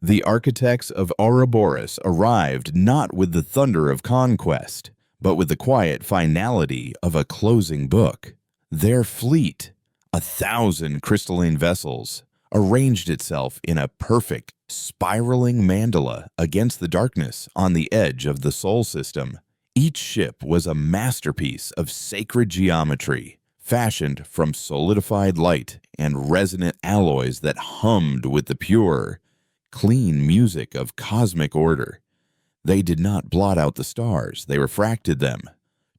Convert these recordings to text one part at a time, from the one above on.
The architects of Ouroboros arrived not with the thunder of conquest, but with the quiet finality of a closing book. Their fleet, 1,000 crystalline vessels, arranged itself in a perfect, spiraling mandala against the darkness on the edge of the Sol system. Each ship was a masterpiece of sacred geometry, fashioned from solidified light and resonant alloys that hummed with the pure, clean music of cosmic order. They did not blot out the stars, they refracted them,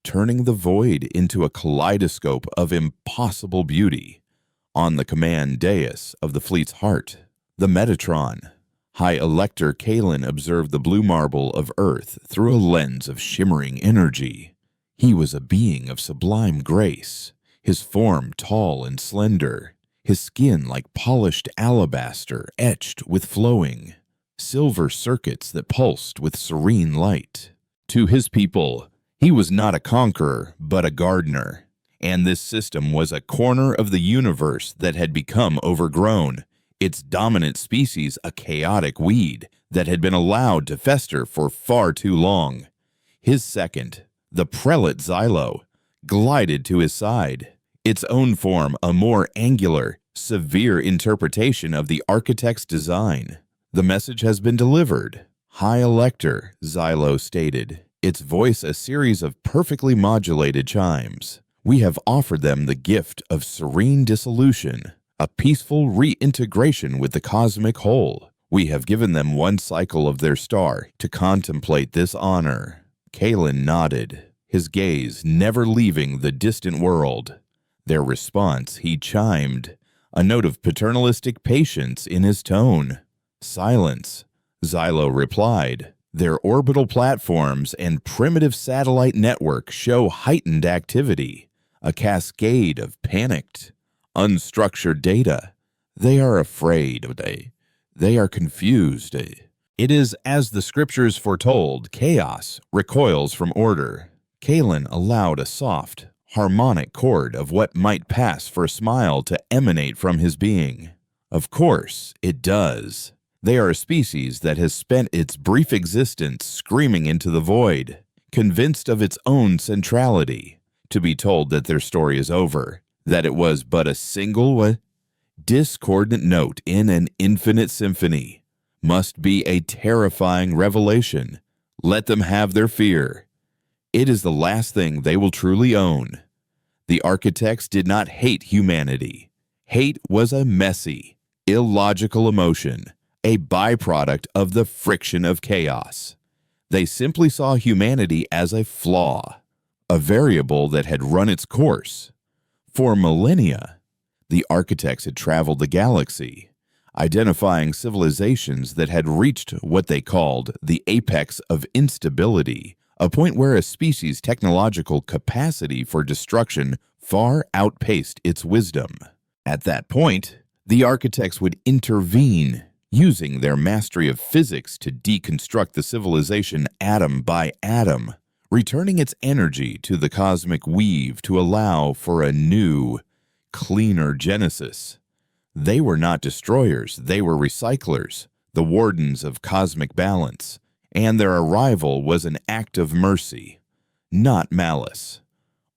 turning the void into a kaleidoscope of impossible beauty. On the command dais of the fleet's heart, the Metatron, High Elector Kalen observed the blue marble of Earth through a lens of shimmering energy. He was a being of sublime grace, his form tall and slender, his skin like polished alabaster etched with flowing silver circuits that pulsed with serene light. To his people, he was not a conqueror, but a gardener, and this system was a corner of the universe that had become overgrown, its dominant species a chaotic weed that had been allowed to fester for far too long. His second, the prelate Xylo, glided to his side, its own form a more angular, severe interpretation of the architect's design. "The message has been delivered, High Elector," Xylo stated, its voice a series of perfectly modulated chimes. "We have offered them the gift of serene dissolution, a peaceful reintegration with the cosmic whole. We have given them one cycle of their star to contemplate this honor." Kalen nodded, his gaze never leaving the distant world. Their response, he chimed, a note of paternalistic patience in his tone. "Silence," Xylo replied. "Their orbital platforms and primitive satellite network show heightened activity, a cascade of panicked, unstructured data. They are afraid. They are confused. It is as the scriptures foretold, chaos recoils from order." Kalen allowed a soft, harmonic chord of what might pass for a smile to emanate from his being. "Of course, it does. They are a species that has spent its brief existence screaming into the void, convinced of its own centrality, to be told that their story is over, that it was but a single discordant note in an infinite symphony, must be a terrifying revelation. Let them have their fear. It is the last thing they will truly own." The architects did not hate humanity. Hate was a messy, illogical emotion, a byproduct of the friction of chaos. They simply saw humanity as a flaw, a variable that had run its course. For millennia, the architects had traveled the galaxy, identifying civilizations that had reached what they called the apex of instability, a point where a species' technological capacity for destruction far outpaced its wisdom. At that point, the architects would intervene, using their mastery of physics to deconstruct the civilization atom by atom, returning its energy to the cosmic weave to allow for a new, cleaner genesis. They were not destroyers, they were recyclers, the wardens of cosmic balance, and their arrival was an act of mercy, not malice.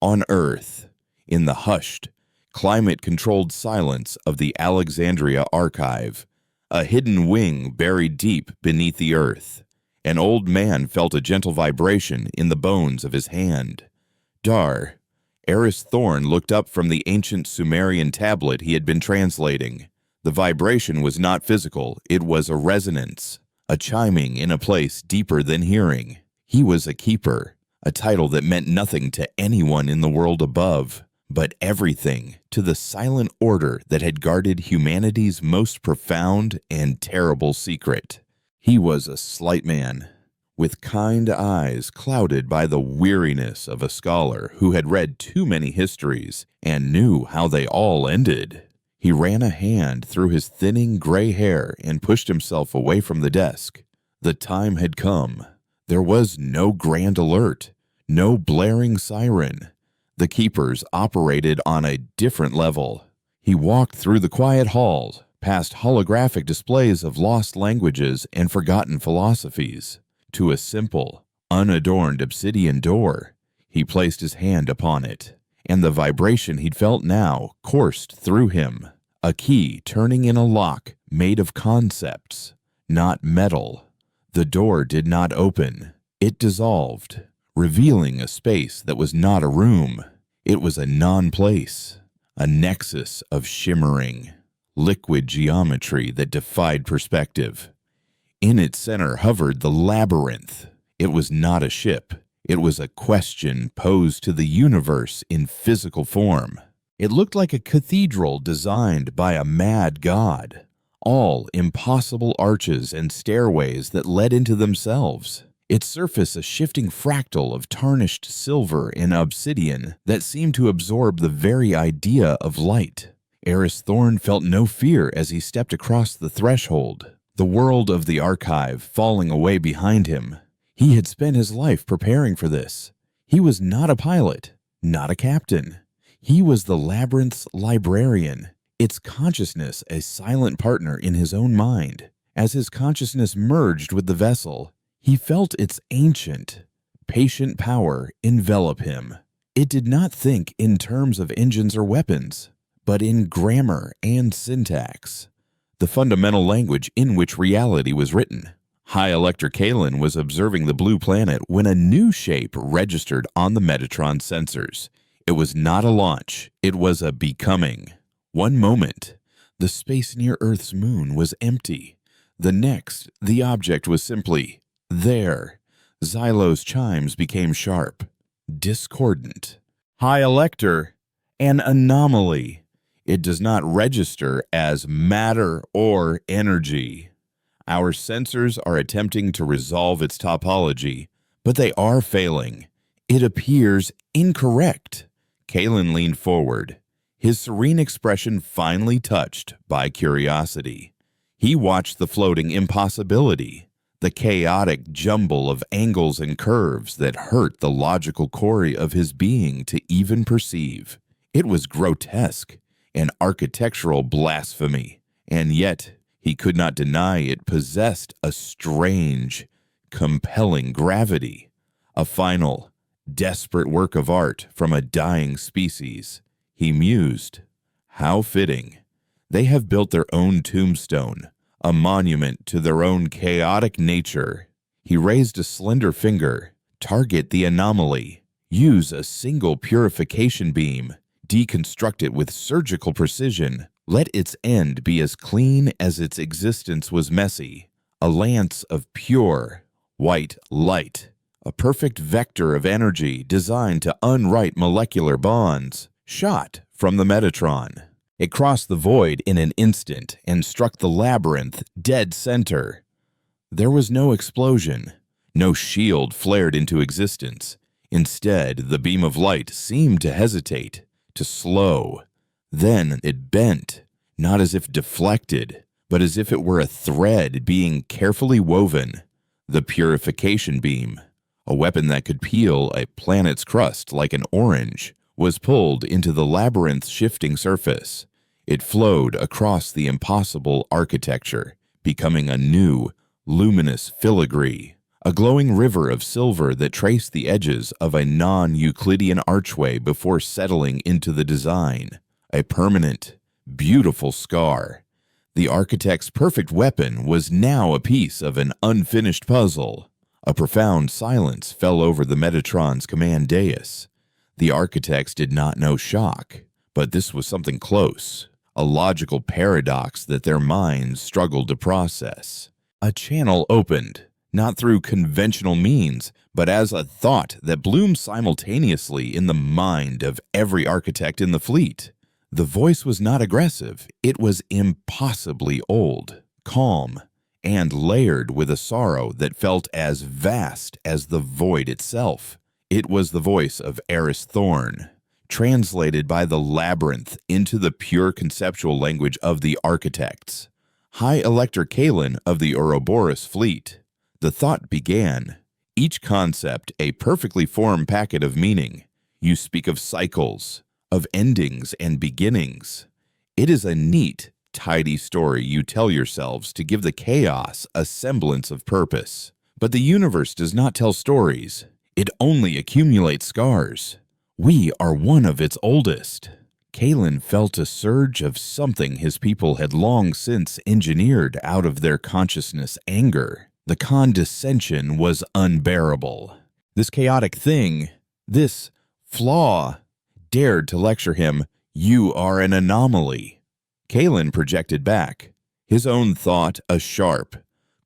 On Earth, in the hushed, climate-controlled silence of the Alexandria Archive, a hidden wing buried deep beneath the earth, an old man felt a gentle vibration in the bones of his hand. Dar, Eris Thorn looked up from the ancient Sumerian tablet he had been translating. The vibration was not physical, it was a resonance, a chiming in a place deeper than hearing. He was a keeper, a title that meant nothing to anyone in the world above, but everything to the silent order that had guarded humanity's most profound and terrible secret. He was a slight man, with kind eyes clouded by the weariness of a scholar who had read too many histories and knew how they all ended. He ran a hand through his thinning gray hair and pushed himself away from the desk. The time had come. There was no grand alert, no blaring siren. The keepers operated on a different level. He walked through the quiet halls, past holographic displays of lost languages and forgotten philosophies, to a simple, unadorned obsidian door. He placed his hand upon it, and the vibration he'd felt now coursed through him, a key turning in a lock made of concepts, not metal. The door did not open. It dissolved, revealing a space that was not a room. It was a non-place, a nexus of shimmering, liquid geometry that defied perspective. In its center hovered the labyrinth. It was not a ship. It was a question posed to the universe in physical form. It looked like a cathedral designed by a mad god, all impossible arches and stairways that led into themselves. Its surface a shifting fractal of tarnished silver and obsidian that seemed to absorb the very idea of light. Eris Thorn felt no fear as he stepped across the threshold, the world of the archive falling away behind him. He had spent his life preparing for this. He was not a pilot, not a captain. He was the labyrinth's librarian, its consciousness a silent partner in his own mind. As his consciousness merged with the vessel, he felt its ancient, patient power envelop him. It did not think in terms of engines or weapons, but in grammar and syntax, the fundamental language in which reality was written. High Elector Kalen was observing the blue planet when a new shape registered on the Metatron sensors. It was not a launch, it was a becoming. One moment, the space near Earth's moon was empty. The next, the object was simply there. Xylo's chimes became sharp, discordant. High Elector, an anomaly. It does not register as matter or energy. Our sensors are attempting to resolve its topology, but they are failing. It appears incorrect. Kalen leaned forward, his serene expression finally touched by curiosity. He watched the floating impossibility, the chaotic jumble of angles and curves that hurt the logical core of his being to even perceive. It was grotesque, an architectural blasphemy, and yet he could not deny it possessed a strange, compelling gravity, a final, desperate work of art from a dying species. He mused, how fitting. They have built their own tombstone, a monument to their own chaotic nature. He raised a slender finger. Target the anomaly. Use a single purification beam. Deconstruct it with surgical precision. Let its end be as clean as its existence was messy. A lance of pure, white light. A perfect vector of energy designed to unwrite molecular bonds. Shot from the Metatron. It crossed the void in an instant and struck the labyrinth dead center. There was no explosion. No shield flared into existence. Instead, the beam of light seemed to hesitate, to slow. Then it bent, not as if deflected, but as if it were a thread being carefully woven. The purification beam, a weapon that could peel a planet's crust like an orange, was pulled into the labyrinth's shifting surface. It flowed across the impossible architecture, becoming a new, luminous filigree, a glowing river of silver that traced the edges of a non-Euclidean archway before settling into the design. A permanent, beautiful scar. The architect's perfect weapon was now a piece of an unfinished puzzle. A profound silence fell over the Metatron's command dais. The architects did not know shock, but this was something close, a logical paradox that their minds struggled to process. A channel opened, not through conventional means, but as a thought that bloomed simultaneously in the mind of every architect in the fleet. The voice was not aggressive, it was impossibly old, calm, and layered with a sorrow that felt as vast as the void itself. It was the voice of Eris Thorn, translated by the labyrinth into the pure conceptual language of the architects. High Elector Kalen of the Ouroboros fleet. The thought began, each concept a perfectly formed packet of meaning. You speak of cycles, of endings and beginnings. It is a neat, tidy story you tell yourselves to give the chaos a semblance of purpose. But the universe does not tell stories. It only accumulates scars. We are one of its oldest. Kalen felt a surge of something his people had long since engineered out of their consciousness anger. The condescension was unbearable. This chaotic thing, this flaw, dared to lecture him, "You are an anomaly." Kalen projected back, his own thought a sharp,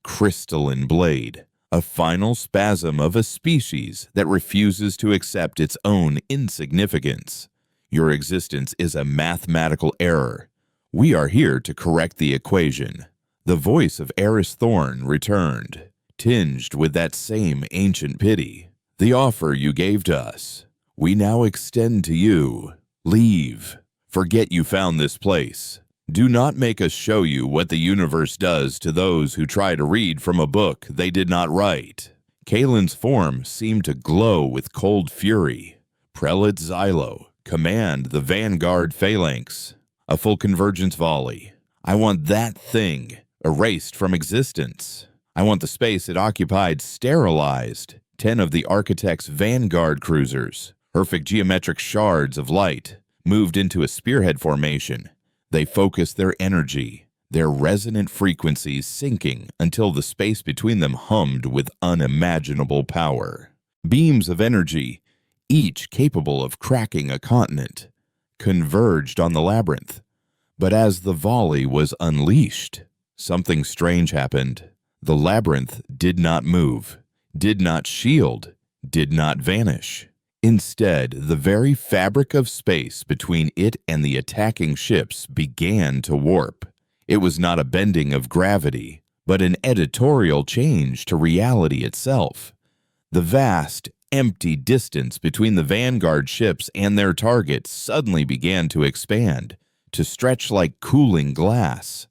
crystalline blade, a final spasm of a species that refuses to accept its own insignificance. Your existence is a mathematical error. We are here to correct the equation. The voice of Eris Thorn returned, tinged with that same ancient pity. The offer you gave to us, we now extend to you. Leave. Forget you found this place. Do not make us show you what the universe does to those who try to read from a book they did not write. Kalen's form seemed to glow with cold fury. Prelate Xylo, command the vanguard phalanx. A full convergence volley. I want that thing erased from existence. I want the space it occupied sterilized. 10 of the Architect's vanguard cruisers, perfect geometric shards of light, moved into a spearhead formation. They focused their energy, their resonant frequencies sinking until the space between them hummed with unimaginable power. Beams of energy, each capable of cracking a continent, converged on the labyrinth. But as the volley was unleashed, something strange happened. The labyrinth did not move, did not shield, did not vanish. Instead, the very fabric of space between it and the attacking ships began to warp. It was not a bending of gravity, but an editorial change to reality itself. The vast, empty distance between the vanguard ships and their target suddenly began to expand, to stretch like cooling glass.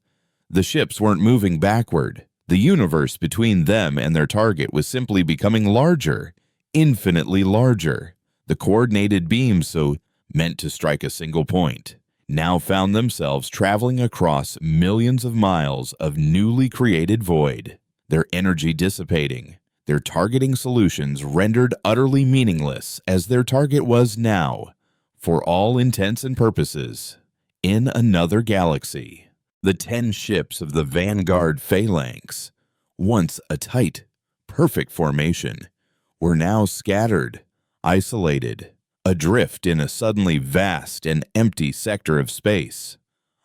The ships weren't moving backward. The universe between them and their target was simply becoming larger, infinitely larger. The coordinated beams, so meant to strike a single point, now found themselves traveling across millions of miles of newly created void, their energy dissipating, their targeting solutions rendered utterly meaningless as their target was now, for all intents and purposes, in another galaxy. The 10 ships of the vanguard phalanx, once a tight, perfect formation, were now scattered, isolated, adrift in a suddenly vast and empty sector of space.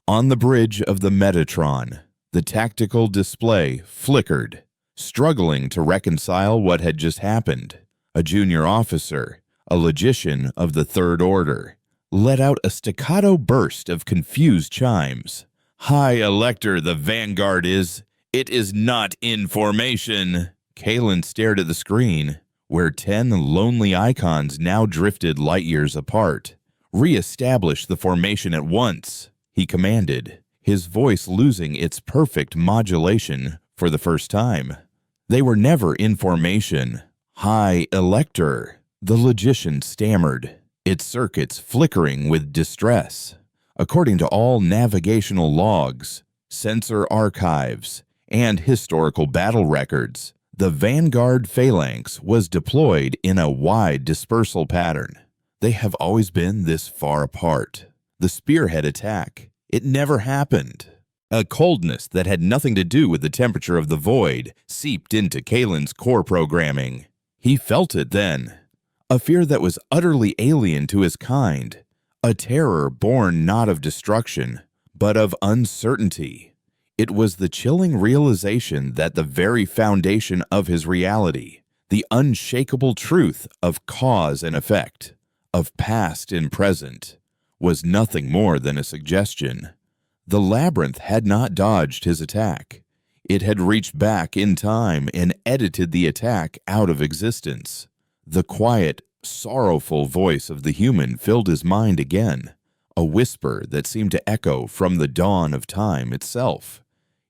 On the bridge of the Metatron, the tactical display flickered, struggling to reconcile what had just happened. A junior officer, a logician of the Third Order, let out a staccato burst of confused chimes. "High Elector, the vanguard is. It is not in formation." Kalen stared at the screen, where 10 lonely icons now drifted light years apart. "Re-establish the formation at once," he commanded, his voice losing its perfect modulation for the first time. "They were never in formation. High Elector," the logician stammered, its circuits flickering with distress. According to all navigational logs, sensor archives, and historical battle records, the vanguard phalanx was deployed in a wide dispersal pattern. They have always been this far apart. The spearhead attack, it never happened. A coldness that had nothing to do with the temperature of the void seeped into Kalen's core programming. He felt it then. A fear that was utterly alien to his kind. A terror born not of destruction, but of uncertainty. It was the chilling realization that the very foundation of his reality, the unshakable truth of cause and effect, of past and present, was nothing more than a suggestion. The labyrinth had not dodged his attack. It had reached back in time and edited the attack out of existence. The quiet, sorrowful voice of the human filled his mind again, a whisper that seemed to echo from the dawn of time itself.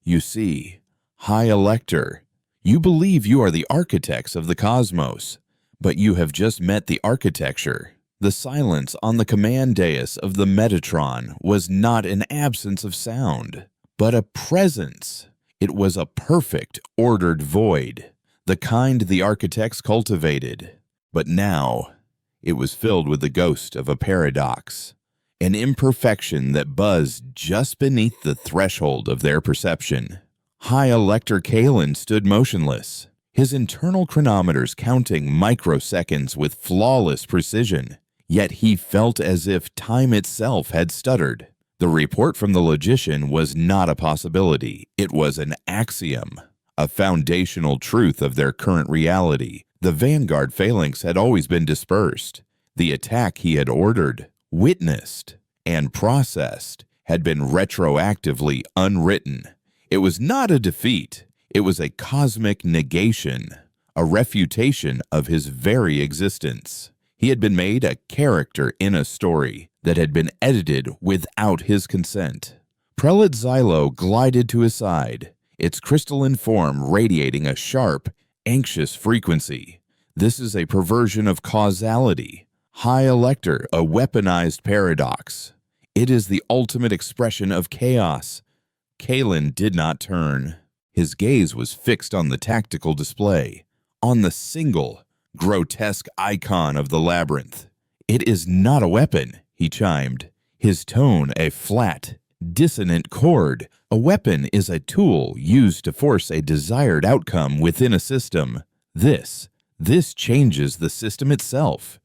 "You see, High Elector, you believe you are the architects of the cosmos, but you have just met the architecture. The silence on the command dais of the Metatron was not an absence of sound, but a presence. It was a perfect, ordered void, the kind the architects cultivated. But now, it was filled with the ghost of a paradox, an imperfection that buzzed just beneath the threshold of their perception. High Elector Kalen stood motionless, his internal chronometers counting microseconds with flawless precision. Yet he felt as if time itself had stuttered. The report from the logician was not a possibility. It was an axiom, a foundational truth of their current reality. The Vanguard phalanx had always been dispersed. The attack he had ordered, witnessed, and processed had been retroactively unwritten. It was not a defeat. It was a cosmic negation, a refutation of his very existence. He had been made a character in a story that had been edited without his consent. Prelate Xylo glided to his side, its crystalline form radiating a sharp, anxious frequency. This is a perversion of causality. High Elector, a weaponized paradox. It is the ultimate expression of chaos. Kalen did not turn. His gaze was fixed on the tactical display, on the single, grotesque icon of the labyrinth. "It is not a weapon," he chimed, his tone a flat, dissonant chord. "A weapon is a tool used to force a desired outcome within a system. This changes the system itself.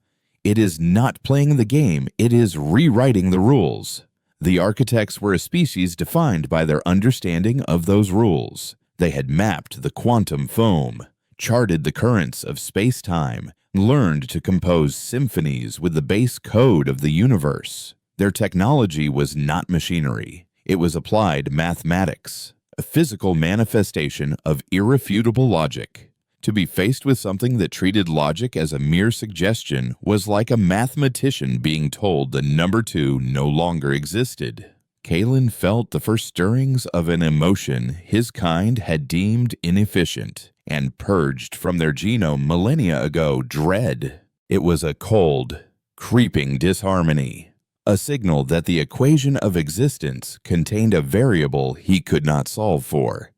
It is not playing the game, it is rewriting the rules." The architects were a species defined by their understanding of those rules. They had mapped the quantum foam, charted the currents of space-time, learned to compose symphonies with the base code of the universe. Their technology was not machinery. It was applied mathematics, a physical manifestation of irrefutable logic. To be faced with something that treated logic as a mere suggestion was like a mathematician being told the number 2 no longer existed. Kalen felt the first stirrings of an emotion his kind had deemed inefficient and purged from their genome millennia ago: dread. It was a cold, creeping disharmony, a signal that the equation of existence contained a variable he could not solve for.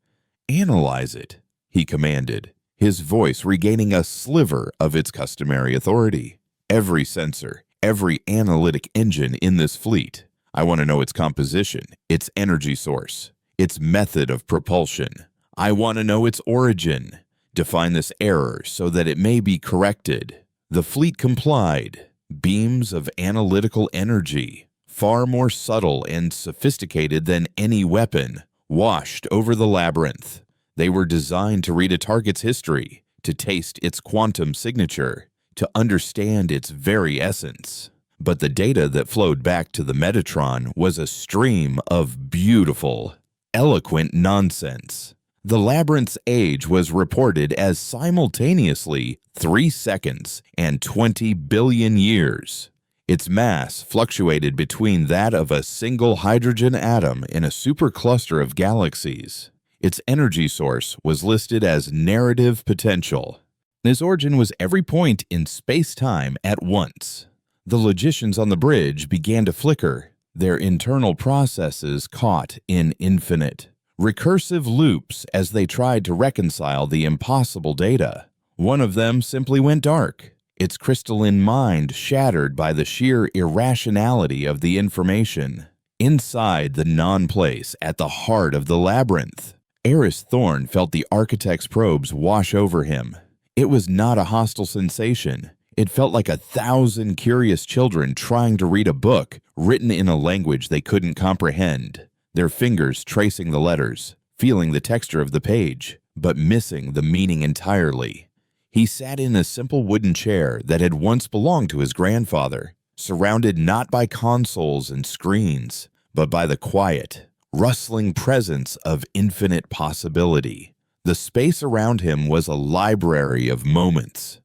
"Analyze it," he commanded, his voice regaining a sliver of its customary authority. "Every sensor, every analytic engine in this fleet. I want to know its composition, its energy source, its method of propulsion. I want to know its origin. Define this error so that it may be corrected." The fleet complied. Beams of analytical energy, far more subtle and sophisticated than any weapon, washed over the labyrinth. They were designed to read a target's history, to taste its quantum signature, to understand its very essence. But the data that flowed back to the Metatron was a stream of beautiful, eloquent nonsense. The labyrinth's age was reported as simultaneously 3 seconds and 20 billion years. Its mass fluctuated between that of a single hydrogen atom in a supercluster of galaxies. Its energy source was listed as narrative potential. Its origin was every point in space-time at once. The logicians on the bridge began to flicker, their internal processes caught in infinite, recursive loops as they tried to reconcile the impossible data. One of them simply went dark, its crystalline mind shattered by the sheer irrationality of the information. Inside the non-place, at the heart of the labyrinth, Eris Thorne felt the architect's probes wash over him. It was not a hostile sensation. It felt like 1,000 curious children trying to read a book written in a language they couldn't comprehend, their fingers tracing the letters, feeling the texture of the page, but missing the meaning entirely. He sat in a simple wooden chair that had once belonged to his grandfather, surrounded not by consoles and screens, but by the quiet, rustling presence of infinite possibility. The space around him was a library of moments,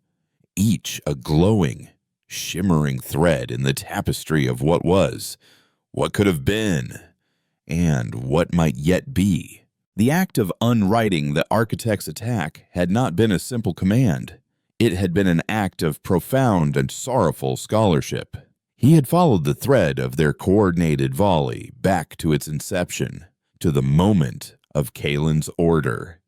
each a glowing, shimmering thread in the tapestry of what was, what could have been, and what might yet be. The act of unwriting the architect's attack had not been a simple command. It had been an act of profound and sorrowful scholarship. He had followed the thread of their coordinated volley back to its inception, to the moment of Kalen's order.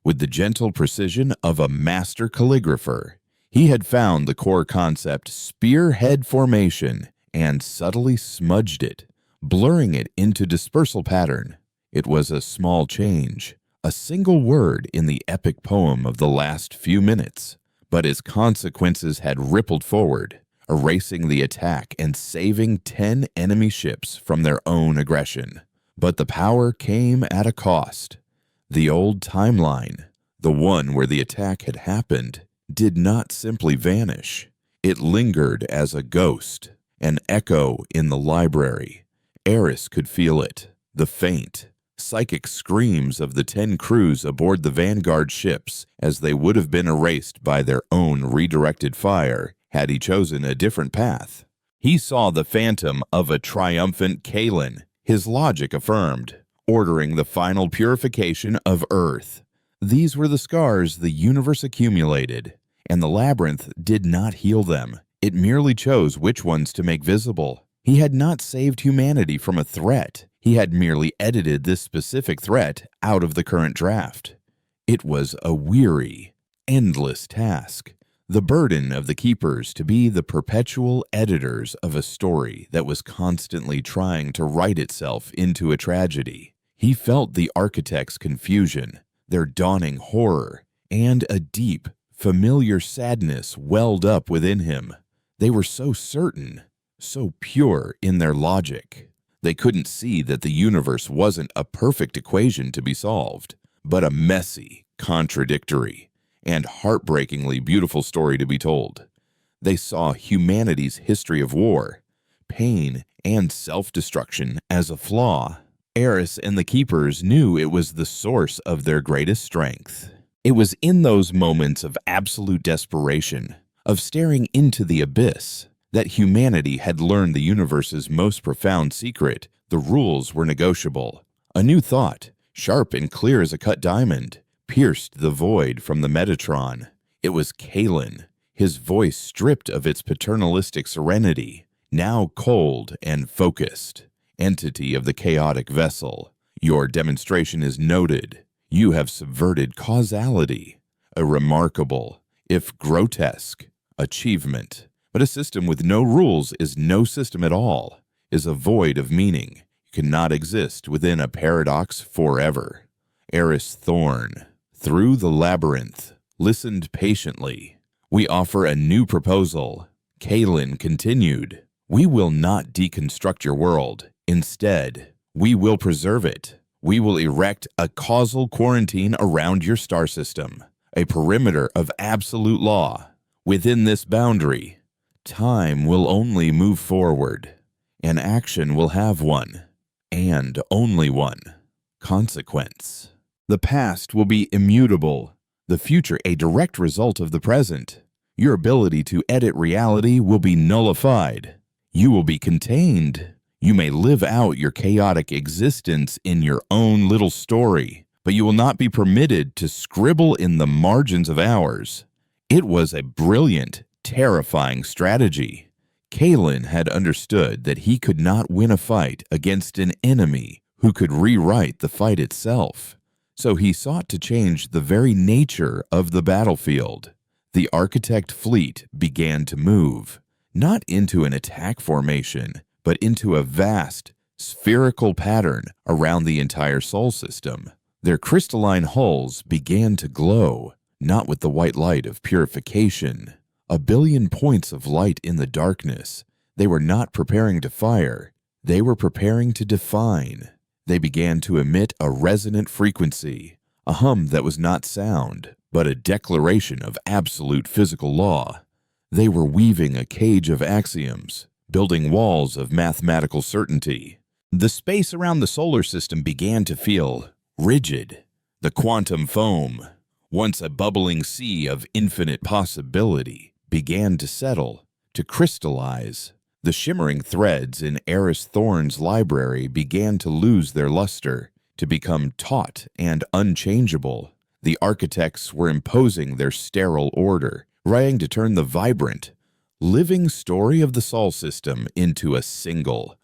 With the gentle precision of a master calligrapher, he had found the core concept spearhead formation and subtly smudged it, blurring it into dispersal pattern. It was a small change, a single word in the epic poem of the last few minutes, but its consequences had rippled forward, erasing the attack and saving 10 enemy ships from their own aggression. But the power came at a cost. The old timeline, the one where the attack had happened, did not simply vanish. It lingered as a ghost, an echo in the library. Eris could feel it, the faint, psychic screams of the 10 crews aboard the Vanguard ships as they would have been erased by their own redirected fire had he chosen a different path. He saw the phantom of a triumphant Kalen, his logic affirmed, ordering the final purification of Earth. These were the scars the universe accumulated, and the labyrinth did not heal them. It merely chose which ones to make visible. He had not saved humanity from a threat. He had merely edited this specific threat out of the current draft. It was a weary, endless task. The burden of the keepers to be the perpetual editors of a story that was constantly trying to write itself into a tragedy. He felt the architects' confusion, their dawning horror, and a deep, familiar sadness welled up within him. They were so certain, so pure in their logic. They couldn't see that the universe wasn't a perfect equation to be solved, but a messy, contradictory, and heartbreakingly beautiful story to be told. They saw humanity's history of war, pain, and self-destruction as a flaw. Eris and the Keepers knew it was the source of their greatest strength. It was in those moments of absolute desperation, of staring into the abyss, that humanity had learned the universe's most profound secret. The rules were negotiable. A new thought, sharp and clear as a cut diamond, pierced the void from the Metatron. It was Kalen, his voice stripped of its paternalistic serenity, now cold and focused. Entity of the chaotic vessel, your demonstration is noted. You have subverted causality, a remarkable, if grotesque, achievement. But a system with no rules is no system at all, is a void of meaning. You cannot exist within a paradox forever. Eris Thorn, through the labyrinth, listened patiently. We offer a new proposal. Kalen continued. We will not deconstruct your world. Instead, we will preserve it. We will erect a causal quarantine around your star system, a perimeter of absolute law. Within this boundary, time will only move forward, and action will have one, and only one, consequence. The past will be immutable, the future a direct result of the present. Your ability to edit reality will be nullified. You will be contained. You may live out your chaotic existence in your own little story, but you will not be permitted to scribble in the margins of ours. It was a brilliant, terrifying strategy. Kalen had understood that he could not win a fight against an enemy who could rewrite the fight itself. So he sought to change the very nature of the battlefield. The architect fleet began to move, not into an attack formation, but into a vast, spherical pattern around the entire Sol system. Their crystalline hulls began to glow, not with the white light of purification. A billion points of light in the darkness. They were not preparing to fire. They were preparing to define. They began to emit a resonant frequency, a hum that was not sound, but a declaration of absolute physical law. They were weaving a cage of axioms, building walls of mathematical certainty. The space around the solar system began to feel rigid. The quantum foam, once a bubbling sea of infinite possibility, began to settle, to crystallize. The shimmering threads in Eris Thorn's library began to lose their luster, to become taut and unchangeable. The architects were imposing their sterile order, trying to turn the vibrant, living story of the Sol system into a single,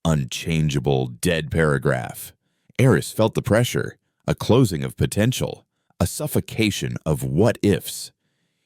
unchangeable, dead paragraph. Eris felt the pressure, a closing of potential, a suffocation of what-ifs.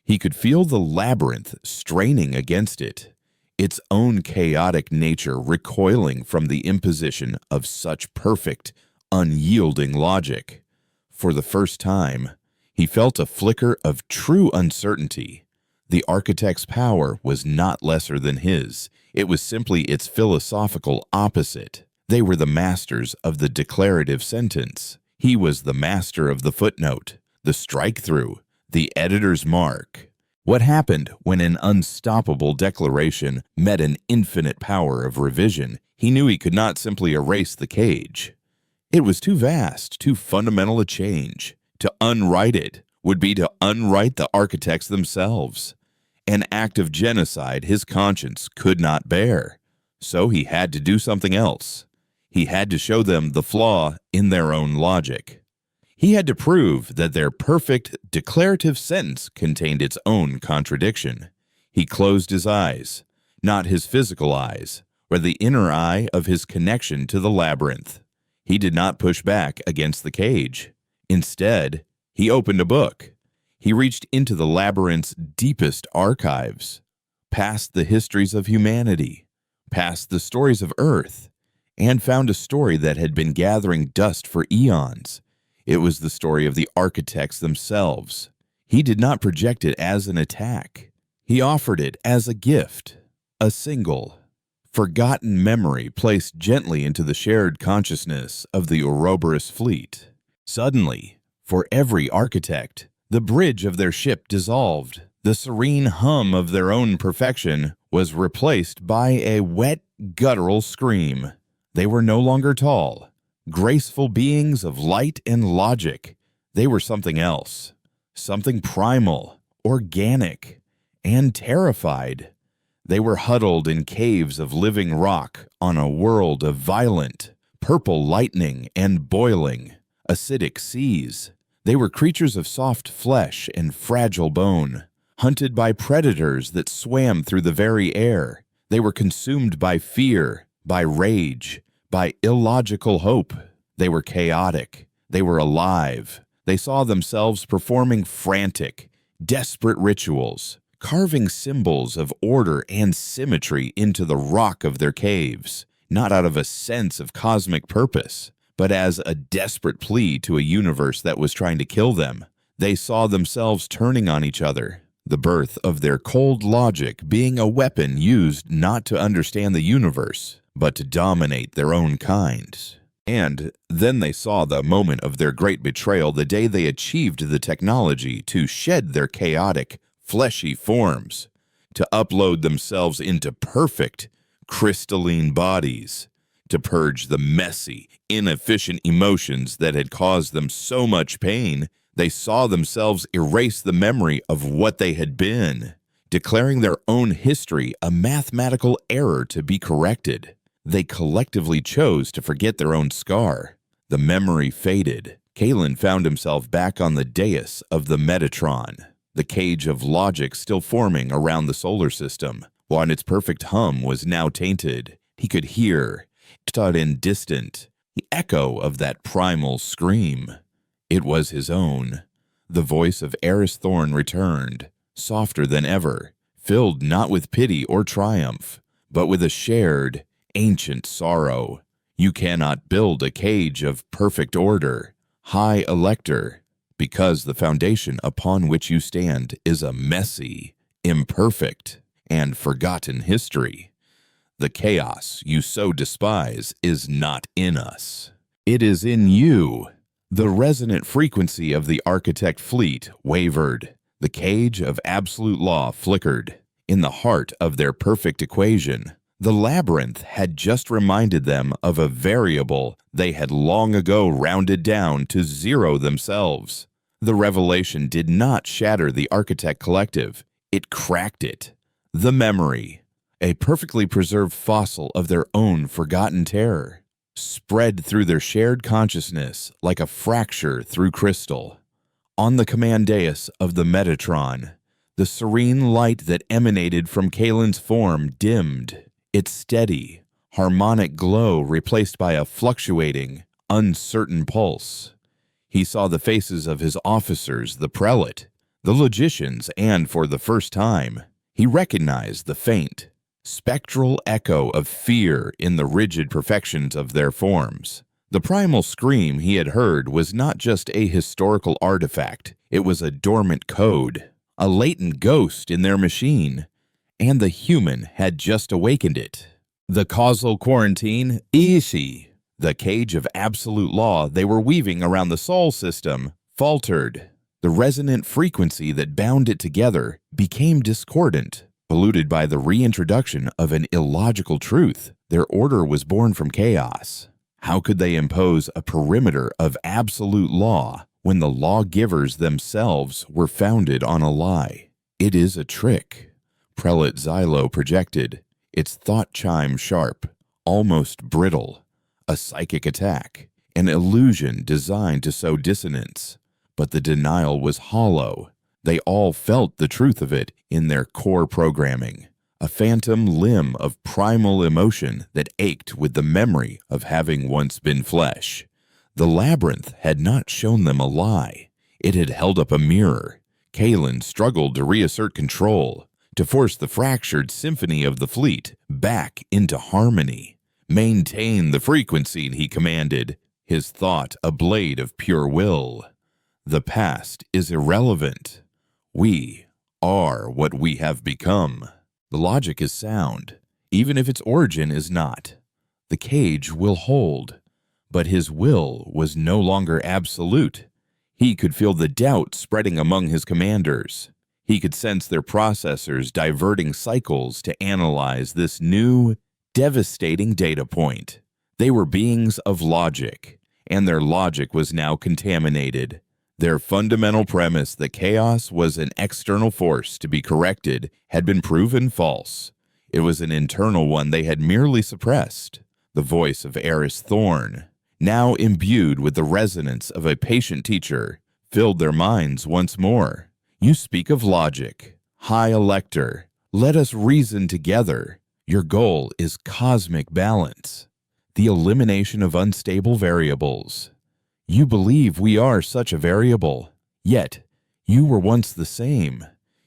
He could feel the labyrinth straining against it, its own chaotic nature recoiling from the imposition of such perfect, unyielding logic. For the first time, he felt a flicker of true uncertainty. The architect's power was not lesser than his. It was simply its philosophical opposite. They were the masters of the declarative sentence. He was the master of the footnote, the strike-through, the editor's mark. What happened when an unstoppable declaration met an infinite power of revision? He knew he could not simply erase the cage. It was too vast, too fundamental a change. To unwrite it would be to unwrite the architects themselves. An act of genocide his conscience could not bear. So he had to do something else. He had to show them the flaw in their own logic. He had to prove that their perfect declarative sentence contained its own contradiction. He closed his eyes, not his physical eyes, or the inner eye of his connection to the labyrinth. He did not push back against the cage. Instead, he opened a book. He reached into the labyrinth's deepest archives, past the histories of humanity, past the stories of Earth, and found a story that had been gathering dust for eons. It was the story of the architects themselves. He did not project it as an attack. He offered it as a gift, a single, forgotten memory placed gently into the shared consciousness of the Ouroboros fleet. Suddenly, for every architect, the bridge of their ship dissolved. The serene hum of their own perfection was replaced by a wet, guttural scream. They were no longer tall, graceful beings of light and logic. They were something else, something primal, organic, and terrified. They were huddled in caves of living rock on a world of violent, purple lightning and boiling, acidic seas. They were creatures of soft flesh and fragile bone, hunted by predators that swam through the very air. They were consumed by fear, by rage, by illogical hope. They were chaotic. They were alive. They saw themselves performing frantic, desperate rituals, carving symbols of order and symmetry into the rock of their caves, not out of a sense of cosmic purpose, but as a desperate plea to a universe that was trying to kill them. They saw themselves turning on each other, the birth of their cold logic being a weapon used not to understand the universe, but to dominate their own kind. And then they saw the moment of their great betrayal, the day they achieved the technology to shed their chaotic, fleshy forms, to upload themselves into perfect, crystalline bodies, to purge the messy, inefficient emotions that had caused them so much pain. They saw themselves erase the memory of what they had been, declaring their own history a mathematical error to be corrected. They collectively chose to forget their own scar. The memory faded. Kalen found himself back on the dais of the Metatron, the cage of logic still forming around the solar system. While its perfect hum was now tainted, he could hear, and distant, the echo of that primal scream. It was his own. The voice of Eris Thorn returned, softer than ever, filled not with pity or triumph, but with a shared, ancient sorrow. You cannot build a cage of perfect order, High Elector, because the foundation upon which you stand is a messy, imperfect, and forgotten history. The chaos you so despise is not in us. It is in you. The resonant frequency of the architect fleet wavered. The cage of absolute law flickered. In the heart of their perfect equation, the labyrinth had just reminded them of a variable they had long ago rounded down to zero themselves. The revelation did not shatter the architect collective. It cracked it. The memory, a perfectly preserved fossil of their own forgotten terror, spread through their shared consciousness like a fracture through crystal. On the command dais of the Metatron, The serene light that emanated from Kalen's form dimmed, its steady, harmonic glow replaced by a fluctuating, uncertain pulse. He saw the faces of his officers, the prelate, the logicians, and for the first time, he recognized the faint, spectral echo of fear in the rigid perfections of their forms. The primal scream he had heard was not just a historical artifact, it was a dormant code, a latent ghost in their machine, and the human had just awakened it. The causal quarantine, Ishi, the cage of absolute law they were weaving around the Sol system, faltered. The resonant frequency that bound it together became discordant, polluted by the reintroduction of an illogical truth. Their order was born from chaos. How could they impose a perimeter of absolute law when the lawgivers themselves were founded on a lie? It is a trick, Prelate Xylo projected, its thought chime sharp, almost brittle, a psychic attack, an illusion designed to sow dissonance. But the denial was hollow. They all felt the truth of it in their core programming, a phantom limb of primal emotion that ached with the memory of having once been flesh. The labyrinth had not shown them a lie. It had held up a mirror. Kalen struggled to reassert control, to force the fractured symphony of the fleet back into harmony. Maintain the frequency, he commanded, his thought a blade of pure will. The past is irrelevant. We are what we have become. The logic is sound, even if its origin is not. The cage will hold, but his will was no longer absolute. He could feel the doubt spreading among his commanders. He could sense their processors diverting cycles to analyze this new, devastating data point. They were beings of logic, and their logic was now contaminated. Their fundamental premise that chaos was an external force to be corrected had been proven false. It was an internal one they had merely suppressed. The voice of Eris Thorn, now imbued with the resonance of a patient teacher, filled their minds once more. You speak of logic. High Elector, let us reason together. Your goal is cosmic balance, the elimination of unstable variables. You believe we are such a variable, yet you were once the same.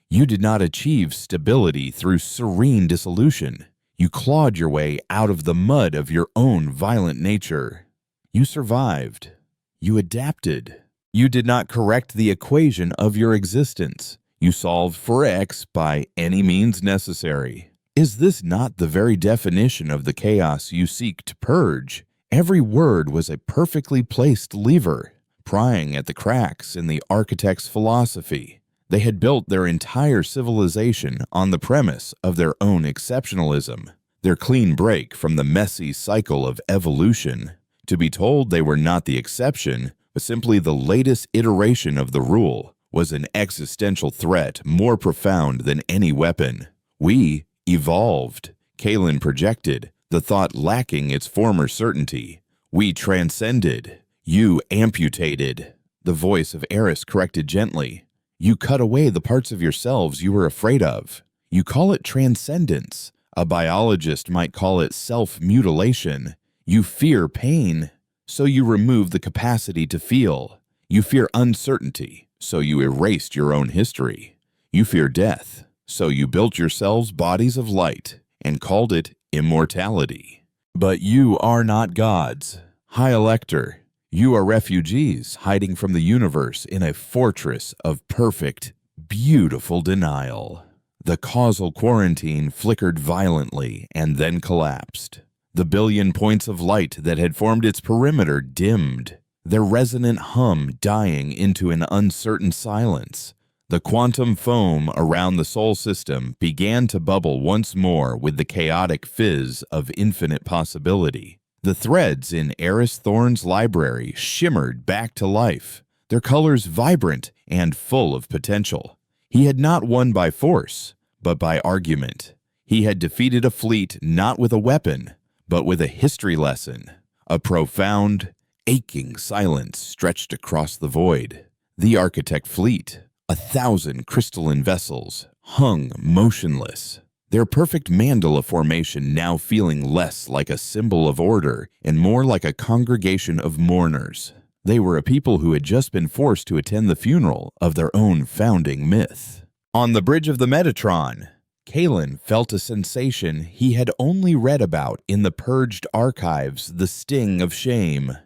You did not achieve stability through serene dissolution. You clawed your way out of the mud of your own violent nature. You survived. You adapted. You did not correct the equation of your existence. You solved for X by any means necessary. Is this not the very definition of the chaos you seek to purge? Every word was a perfectly placed lever, prying at the cracks in the architect's philosophy. They had built their entire civilization on the premise of their own exceptionalism, their clean break from the messy cycle of evolution. To be told they were not the exception, but simply the latest iteration of the rule, was an existential threat more profound than any weapon. We evolved, Kalen projected, the thought lacking its former certainty. We transcended. You amputated. The voice of Eris corrected gently. You cut away the parts of yourselves you were afraid of. You call it transcendence. A biologist might call it self-mutilation. You fear pain, so you remove the capacity to feel. You fear uncertainty, so you erased your own history. You fear death, so you built yourselves bodies of light and called it immortality. But you are not gods. High Elector, you are refugees hiding from the universe in a fortress of perfect, beautiful denial. The causal quarantine flickered violently and then collapsed. The billion points of light that had formed its perimeter dimmed, their resonant hum dying into an uncertain silence. The quantum foam around the Sol system began to bubble once more with the chaotic fizz of infinite possibility. The threads in Eris Thorn's library shimmered back to life, their colors vibrant and full of potential. He had not won by force, but by argument. He had defeated a fleet not with a weapon, but with a history lesson. A profound, aching silence stretched across the void. The Architect fleet, 1,000 crystalline vessels hung motionless, their perfect mandala formation now feeling less like a symbol of order and more like a congregation of mourners. They were a people who had just been forced to attend the funeral of their own founding myth. On the bridge of the Metatron, Kalen felt a sensation he had only read about in the purged archives, the sting of shame.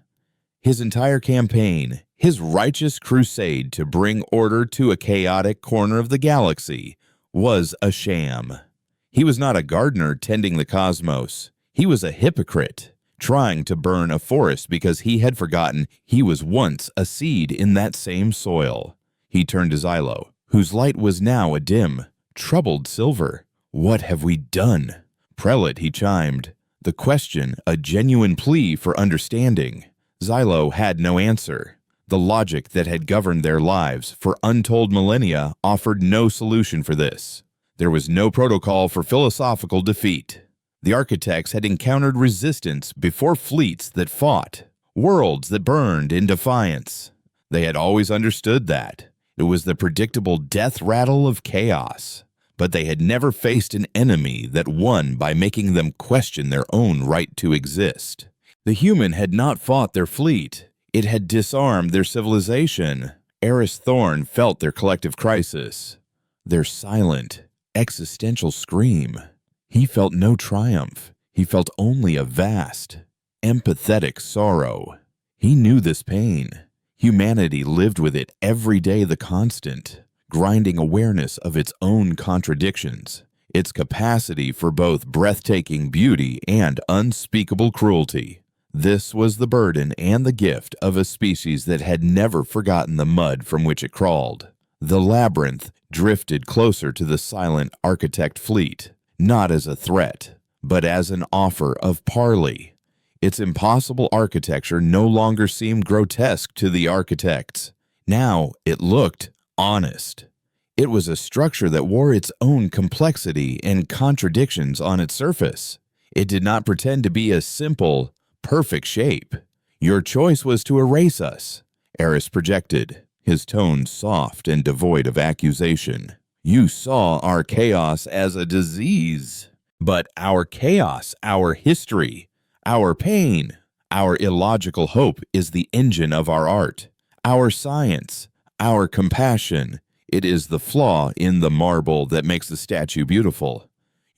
His entire campaign, his righteous crusade to bring order to a chaotic corner of the galaxy, was a sham. He was not a gardener tending the cosmos. He was a hypocrite, trying to burn a forest because he had forgotten he was once a seed in that same soil. He turned to Xylo, whose light was now a dim, troubled silver. "What have we done?" "Prelate," he chimed, the question a genuine plea for understanding. Xylo had no answer. The logic that had governed their lives for untold millennia offered no solution for this. There was no protocol for philosophical defeat. The architects had encountered resistance before fleets that fought, worlds that burned in defiance. They had always understood that. It was the predictable death rattle of chaos. But they had never faced an enemy that won by making them question their own right to exist. The human had not fought their fleet. It had disarmed their civilization. Eris Thorn felt their collective crisis, their silent, existential scream. He felt no triumph. He felt only a vast, empathetic sorrow. He knew this pain. Humanity lived with it every day, the constant, grinding awareness of its own contradictions, its capacity for both breathtaking beauty and unspeakable cruelty. This was the burden and the gift of a species that had never forgotten the mud from which it crawled. The labyrinth drifted closer to the silent architect fleet, not as a threat, but as an offer of parley. Its impossible architecture no longer seemed grotesque to the architects. Now it looked honest. It was a structure that wore its own complexity and contradictions on its surface. It did not pretend to be a simple, perfect shape. "Your choice was to erase us," Eris projected, his tone soft and devoid of accusation. "You saw our chaos as a disease. But our chaos, our history, our pain, our illogical hope is the engine of our art, our science, our compassion. It is the flaw in the marble that makes the statue beautiful.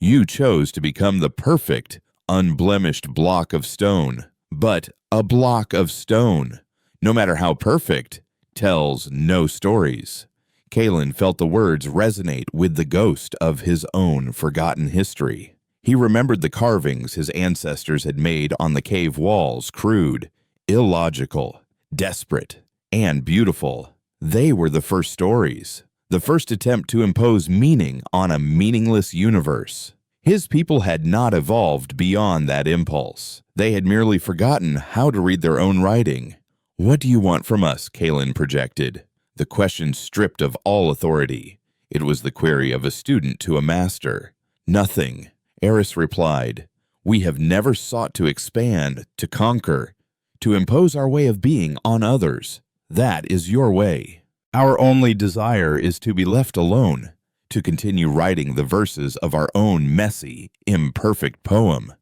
You chose to become the perfect, unblemished block of stone, but a block of stone, no matter how perfect, tells no stories." Kalen felt the words resonate with the ghost of his own forgotten history. He remembered the carvings his ancestors had made on the cave walls, crude, illogical, desperate, and beautiful. They were the first stories, the first attempt to impose meaning on a meaningless universe. His people had not evolved beyond that impulse. They had merely forgotten how to read their own writing. "What do you want from us?" Kalen projected, the question stripped of all authority. It was the query of a student to a master. "Nothing," Eris replied. "We have never sought to expand, to conquer, to impose our way of being on others. That is your way. Our only desire is to be left alone, to continue writing the verses of our own messy, imperfect poem."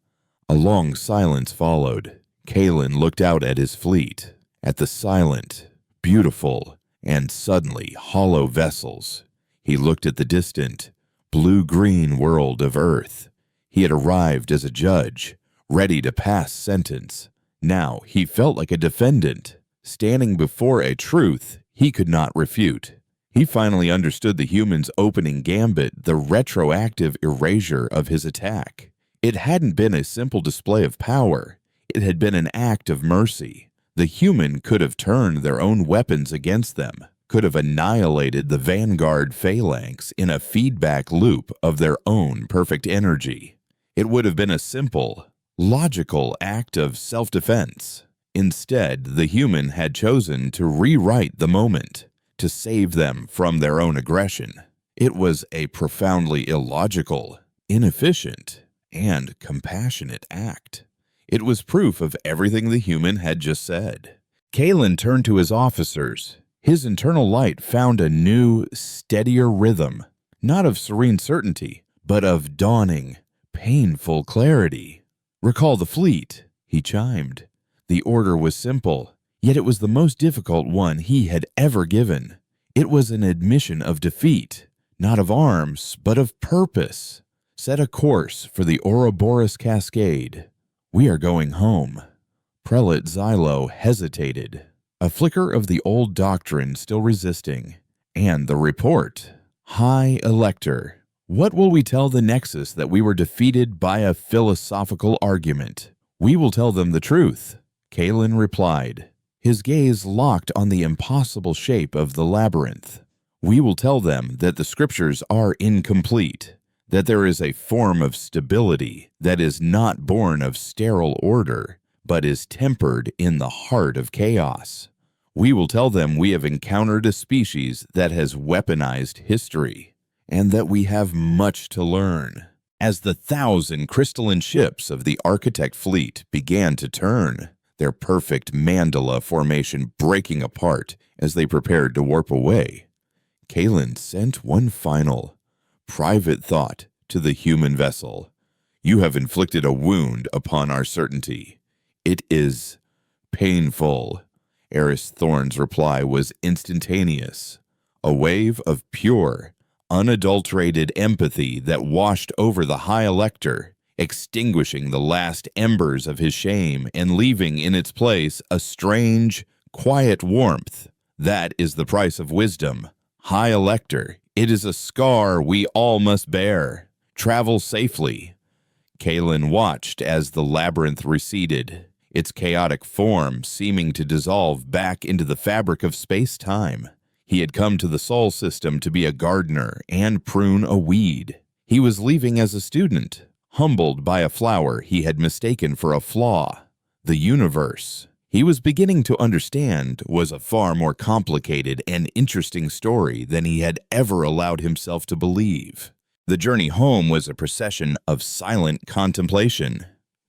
A long silence followed. Kalen looked out at his fleet, at the silent, beautiful, and suddenly hollow vessels. He looked at the distant, blue-green world of Earth. He had arrived as a judge, ready to pass sentence. Now he felt like a defendant, standing before a truth he could not refute. He finally understood the human's opening gambit, the retroactive erasure of his attack. It hadn't been a simple display of power. It had been an act of mercy. The human could have turned their own weapons against them, could have annihilated the vanguard phalanx in a feedback loop of their own perfect energy. It would have been a simple, logical act of self-defense. Instead, the human had chosen to rewrite the moment, to save them from their own aggression. It was a profoundly illogical, inefficient, and compassionate act. It was proof of everything the human had just said. Kalen turned to his officers. His internal light found a new, steadier rhythm, not of serene certainty, but of dawning, painful clarity. "Recall the fleet," he chimed. The order was simple, yet it was the most difficult one he had ever given. It was an admission of defeat, not of arms, but of purpose. "Set a course for the Ouroboros Cascade. We are going home." Prelate Xylo hesitated, a flicker of the old doctrine still resisting. And the report. "High Elector, what will we tell the Nexus that we were defeated by a philosophical argument?" "We will tell them the truth," Kalen replied, his gaze locked on the impossible shape of the labyrinth. "We will tell them that the scriptures are incomplete, that there is a form of stability that is not born of sterile order, but is tempered in the heart of chaos. We will tell them we have encountered a species that has weaponized history, and that we have much to learn." As the 1,000 crystalline ships of the Architect fleet began to turn, their perfect mandala formation breaking apart as they prepared to warp away, Kalen sent one final, private thought to the human vessel. "You have inflicted a wound upon our certainty. It is painful." Eris Thorne's reply was instantaneous, a wave of pure, unadulterated empathy that washed over the High Elector, extinguishing the last embers of his shame and leaving in its place a strange, quiet warmth. "That is the price of wisdom. High Elector, it is a scar we all must bear. Travel safely." Kalen watched as the labyrinth receded, its chaotic form seeming to dissolve back into the fabric of space-time. He had come to the Sol system to be a gardener and prune a weed. He was leaving as a student, humbled by a flower he had mistaken for a flaw. The universe, he was beginning to understand, was a far more complicated and interesting story than he had ever allowed himself to believe. The journey home was a procession of silent contemplation.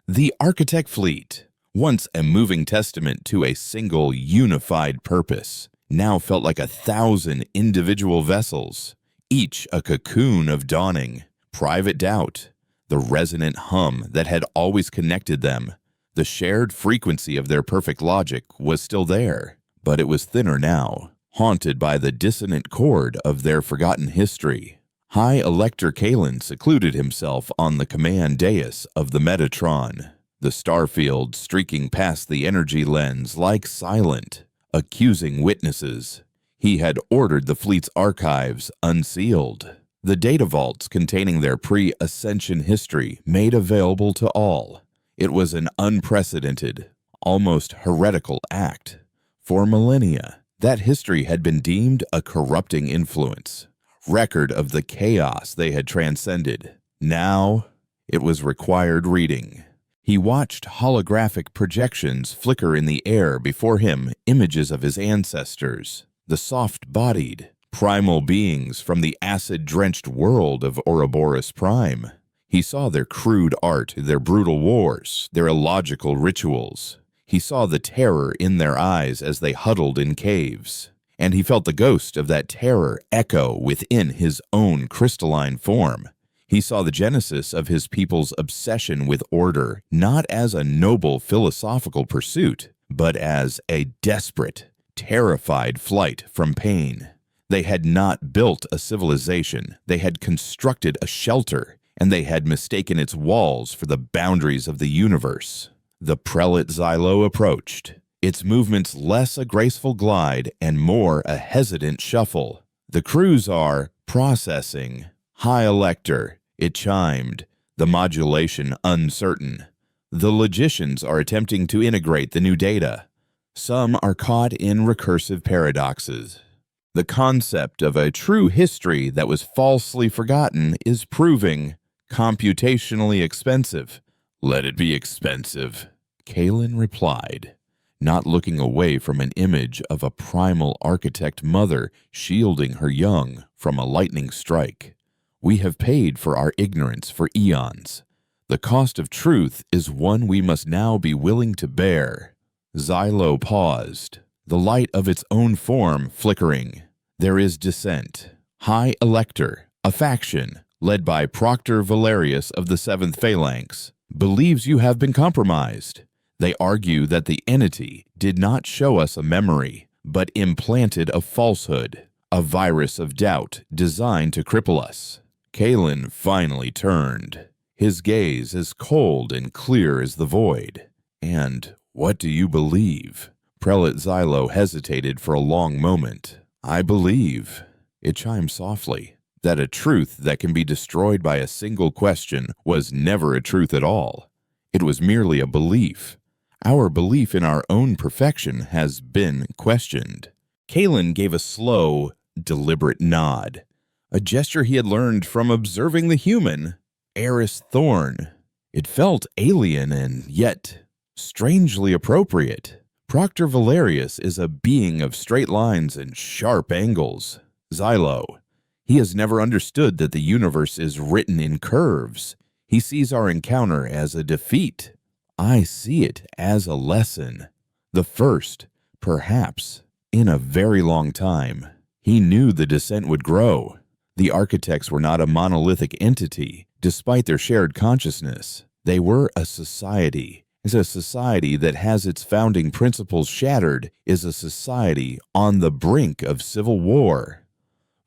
The Architect fleet, once a moving testament to a single unified purpose, now felt like 1,000 individual vessels, each a cocoon of dawning, private doubt. The resonant hum that had always connected them, the shared frequency of their perfect logic, was still there, but it was thinner now, haunted by the dissonant chord of their forgotten history. High Elector Kalen secluded himself on the command dais of the Metatron, the starfield streaking past the energy lens like silent, accusing witnesses. He had ordered the fleet's archives unsealed, the data vaults containing their pre-ascension history made available to all. It was an unprecedented, almost heretical act. For millennia, that history had been deemed a corrupting influence, record of the chaos they had transcended. Now, it was required reading. He watched holographic projections flicker in the air before him, images of his ancestors, the soft-bodied, primal beings from the acid-drenched world of Ouroboros Prime. He saw their crude art, their brutal wars, their illogical rituals. He saw the terror in their eyes as they huddled in caves, and he felt the ghost of that terror echo within his own crystalline form. He saw the genesis of his people's obsession with order, not as a noble philosophical pursuit, but as a desperate, terrified flight from pain. They had not built a civilization, they had constructed a shelter, and they had mistaken its walls for the boundaries of the universe. The Prelate Xylo approached, its movements less a graceful glide and more a hesitant shuffle. "The crews are processing. High Elector," it chimed, the modulation uncertain. "The logicians are attempting to integrate the new data. Some are caught in recursive paradoxes. The concept of a true history that was falsely forgotten is proving computationally expensive." "Let it be expensive," Kalen replied, not looking away from an image of a primal architect mother shielding her young from a lightning strike. "We have paid for our ignorance for eons. The cost of truth is one we must now be willing to bear." Xylo paused, the light of its own form flickering. There is dissent. High Elector, a faction led by Proctor Valerius of the 7th Phalanx, believes you have been compromised. They argue that the entity did not show us a memory, but implanted a falsehood, a virus of doubt designed to cripple us. Kalen finally turned, his gaze as cold and clear as the void. And what do you believe? Prelate Xylo hesitated for a long moment. I believe, it chimed softly, that a truth that can be destroyed by a single question was never a truth at all. It was merely a belief. Our belief in our own perfection has been questioned. Kalen gave a slow, deliberate nod, a gesture he had learned from observing the human, Eris Thorn. It felt alien and yet strangely appropriate. Proctor Valerius is a being of straight lines and sharp angles. Xylo, he has never understood that the universe is written in curves. He sees our encounter as a defeat. I see it as a lesson. The first, perhaps, in a very long time. He knew the dissent would grow. The architects were not a monolithic entity, despite their shared consciousness. They were a society. A society that has its founding principles shattered is a society on the brink of civil war.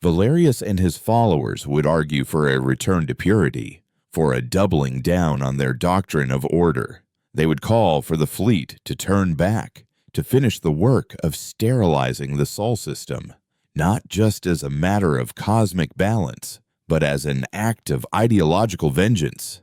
Valerius and his followers would argue for a return to purity, for a doubling down on their doctrine of order. They would call for the fleet to turn back, to finish the work of sterilizing the Sol system, not just as a matter of cosmic balance, but as an act of ideological vengeance.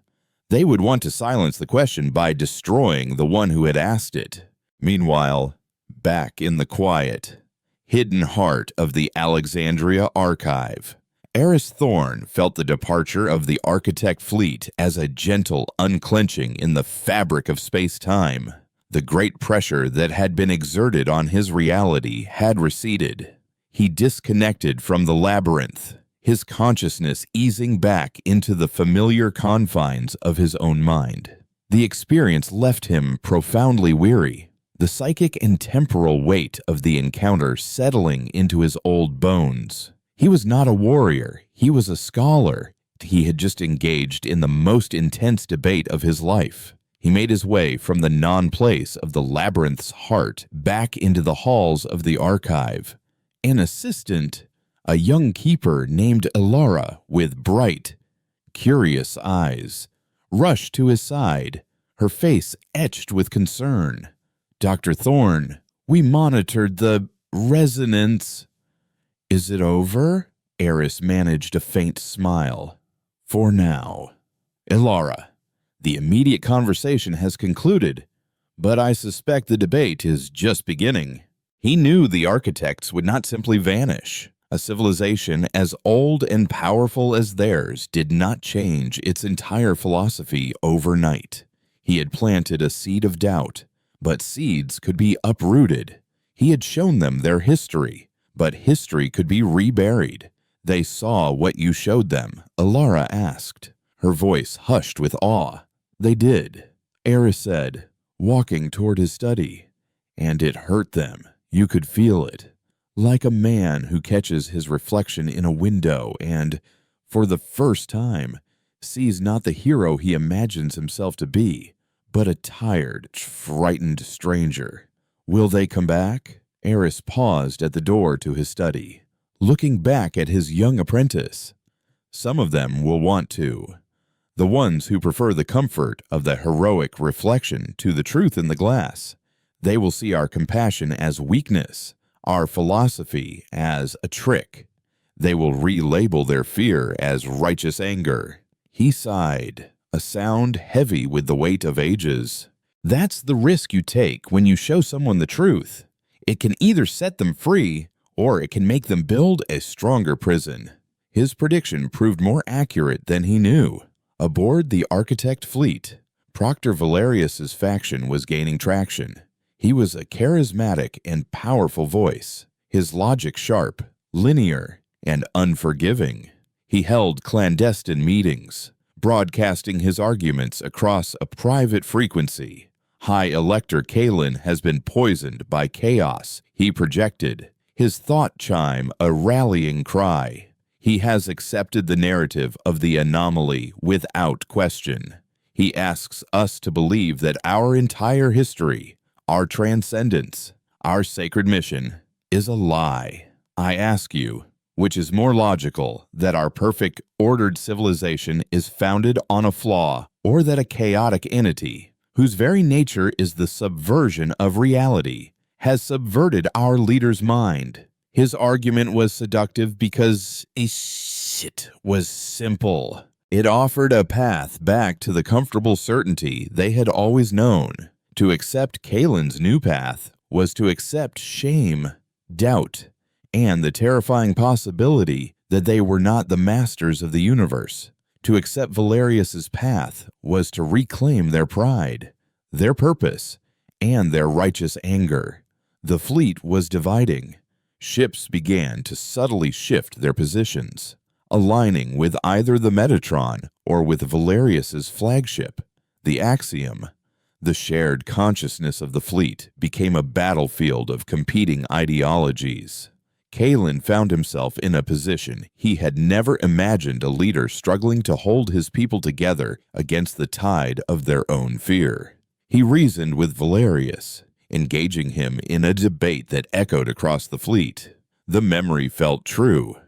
They would want to silence the question by destroying the one who had asked it. Meanwhile, back in the quiet, hidden heart of the Alexandria Archive, Eris Thorn felt the departure of the architect fleet as a gentle unclenching in the fabric of space-time. The great pressure that had been exerted on his reality had receded. He disconnected from the labyrinth, his consciousness easing back into the familiar confines of his own mind. The experience left him profoundly weary, the psychic and temporal weight of the encounter settling into his old bones. He was not a warrior, he was a scholar. He had just engaged in the most intense debate of his life. He made his way from the non-place of the labyrinth's heart back into the halls of the archive. An assistant, a young keeper named Elara with bright, curious eyes, rushed to his side, her face etched with concern. Dr. Thorne, we monitored the resonance. Is it over? Eris managed a faint smile. For now. Elara, the immediate conversation has concluded, but I suspect the debate is just beginning. He knew the architects would not simply vanish. A civilization as old and powerful as theirs did not change its entire philosophy overnight. He had planted a seed of doubt, but seeds could be uprooted. He had shown them their history, but history could be reburied. They saw what you showed them, Elara asked, her voice hushed with awe. They did, Eris said, walking toward his study. And it hurt them. You could feel it. Like a man who catches his reflection in a window and, for the first time, sees not the hero he imagines himself to be, but a tired, frightened stranger. Will they come back? Eris paused at the door to his study, looking back at his young apprentice. Some of them will want to. The ones who prefer the comfort of the heroic reflection to the truth in the glass. They will see our compassion as weakness, our philosophy as a trick. They will relabel their fear as righteous anger. He sighed, a sound heavy with the weight of ages. That's the risk you take when you show someone the truth. It can either set them free, or it can make them build a stronger prison. His prediction proved more accurate than he knew. Aboard the Architect fleet, Proctor Valerius's faction was gaining traction. He was a charismatic and powerful voice, his logic sharp, linear, and unforgiving. He held clandestine meetings, broadcasting his arguments across a private frequency, High Elector Kalen has been poisoned by chaos, he projected, his thought chime a rallying cry. He has accepted the narrative of the anomaly without question. He asks us to believe that our entire history, our transcendence, our sacred mission, is a lie. I ask you, which is more logical, that our perfect, ordered civilization is founded on a flaw, or that a chaotic entity, whose very nature is the subversion of reality, has subverted our leader's mind? His argument was seductive because it was simple. It offered a path back to the comfortable certainty they had always known. To accept Kalen's new path was to accept shame, doubt, and the terrifying possibility that they were not the masters of the universe. To accept Valerius's path was to reclaim their pride, their purpose, and their righteous anger. The fleet was dividing. Ships began to subtly shift their positions, aligning with either the Metatron or with Valerius's flagship, the Axiom. The shared consciousness of the fleet became a battlefield of competing ideologies. Kalen found himself in a position he had never imagined, a leader struggling to hold his people together against the tide of their own fear. He reasoned with Valerius, engaging him in a debate that echoed across the fleet. The memory felt true.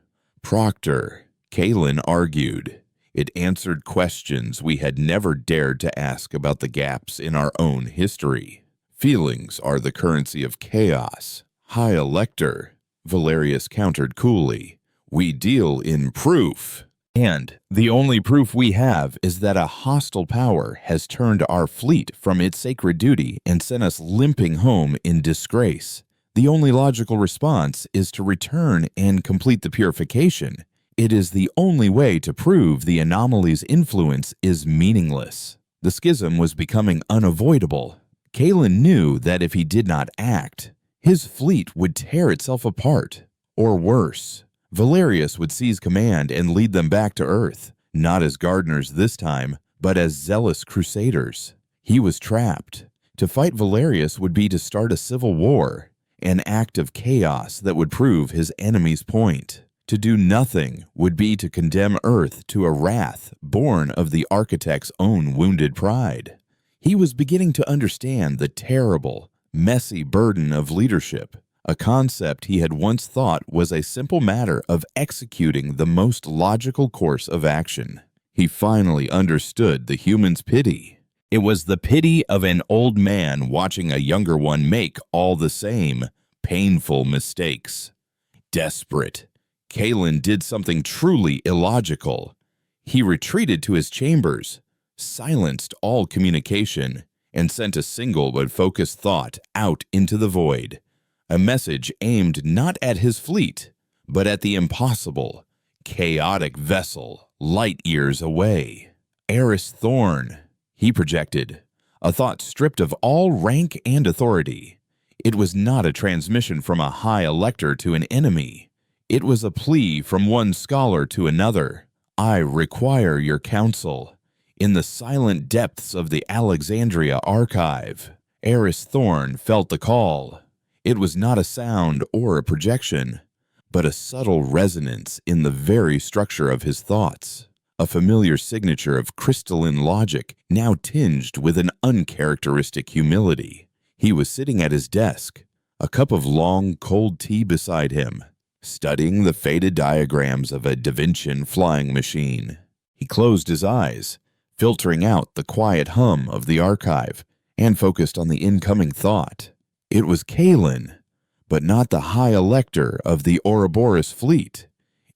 Proctor, Kalen argued. It answered questions we had never dared to ask about the gaps in our own history. Feelings are the currency of chaos. High Elector, Valerius countered coolly. We deal in proof. And the only proof we have is that a hostile power has turned our fleet from its sacred duty and sent us limping home in disgrace. The only logical response is to return and complete the purification. It is the only way to prove the anomaly's influence is meaningless. The schism was becoming unavoidable. Kalen knew that if he did not act, his fleet would tear itself apart. Or worse, Valerius would seize command and lead them back to Earth, not as gardeners this time, but as zealous crusaders. He was trapped. To fight Valerius would be to start a civil war, an act of chaos that would prove his enemy's point. To do nothing would be to condemn Earth to a wrath born of the architect's own wounded pride. He was beginning to understand the terrible, messy burden of leadership, a concept he had once thought was a simple matter of executing the most logical course of action. He finally understood the human's pity. It was the pity of an old man watching a younger one make all the same painful mistakes. Desperate, Kalen did something truly illogical. He retreated to his chambers, silenced all communication, and sent a single but focused thought out into the void. A message aimed not at his fleet, but at the impossible, chaotic vessel light years away. Eris Thorn, he projected, a thought stripped of all rank and authority. It was not a transmission from a high elector to an enemy. It was a plea from one scholar to another. I require your counsel. In the silent depths of the Alexandria archive, Eris Thorn felt the call. It was not a sound or a projection, but a subtle resonance in the very structure of his thoughts, a familiar signature of crystalline logic now tinged with an uncharacteristic humility. He was sitting at his desk, a cup of long, cold tea beside him, studying the faded diagrams of a Da Vinci flying machine. He closed his eyes, filtering out the quiet hum of the archive, and focused on the incoming thought. It was Kalen, but not the high elector of the Ouroboros fleet.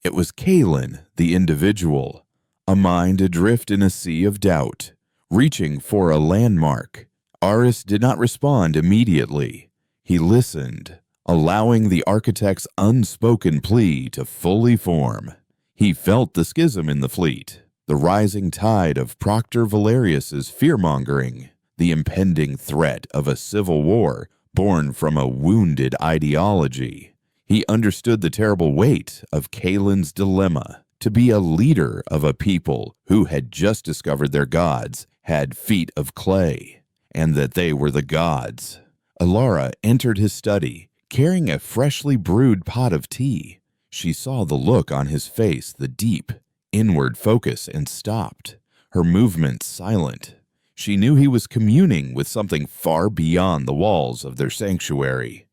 It was Kalen, the individual, a mind adrift in a sea of doubt, reaching for a landmark. Aris did not respond immediately. He listened, allowing the architect's unspoken plea to fully form. He felt the schism in the fleet, the rising tide of Proctor Valerius's fear-mongering, the impending threat of a civil war born from a wounded ideology. He understood the terrible weight of Kalen's dilemma. To be a leader of a people who had just discovered their gods had feet of clay, and that they were the gods. Alara entered his study, carrying a freshly brewed pot of tea. She saw the look on his face, the deep, inward focus, and stopped, her movements silent. She knew he was communing with something far beyond the walls of their sanctuary.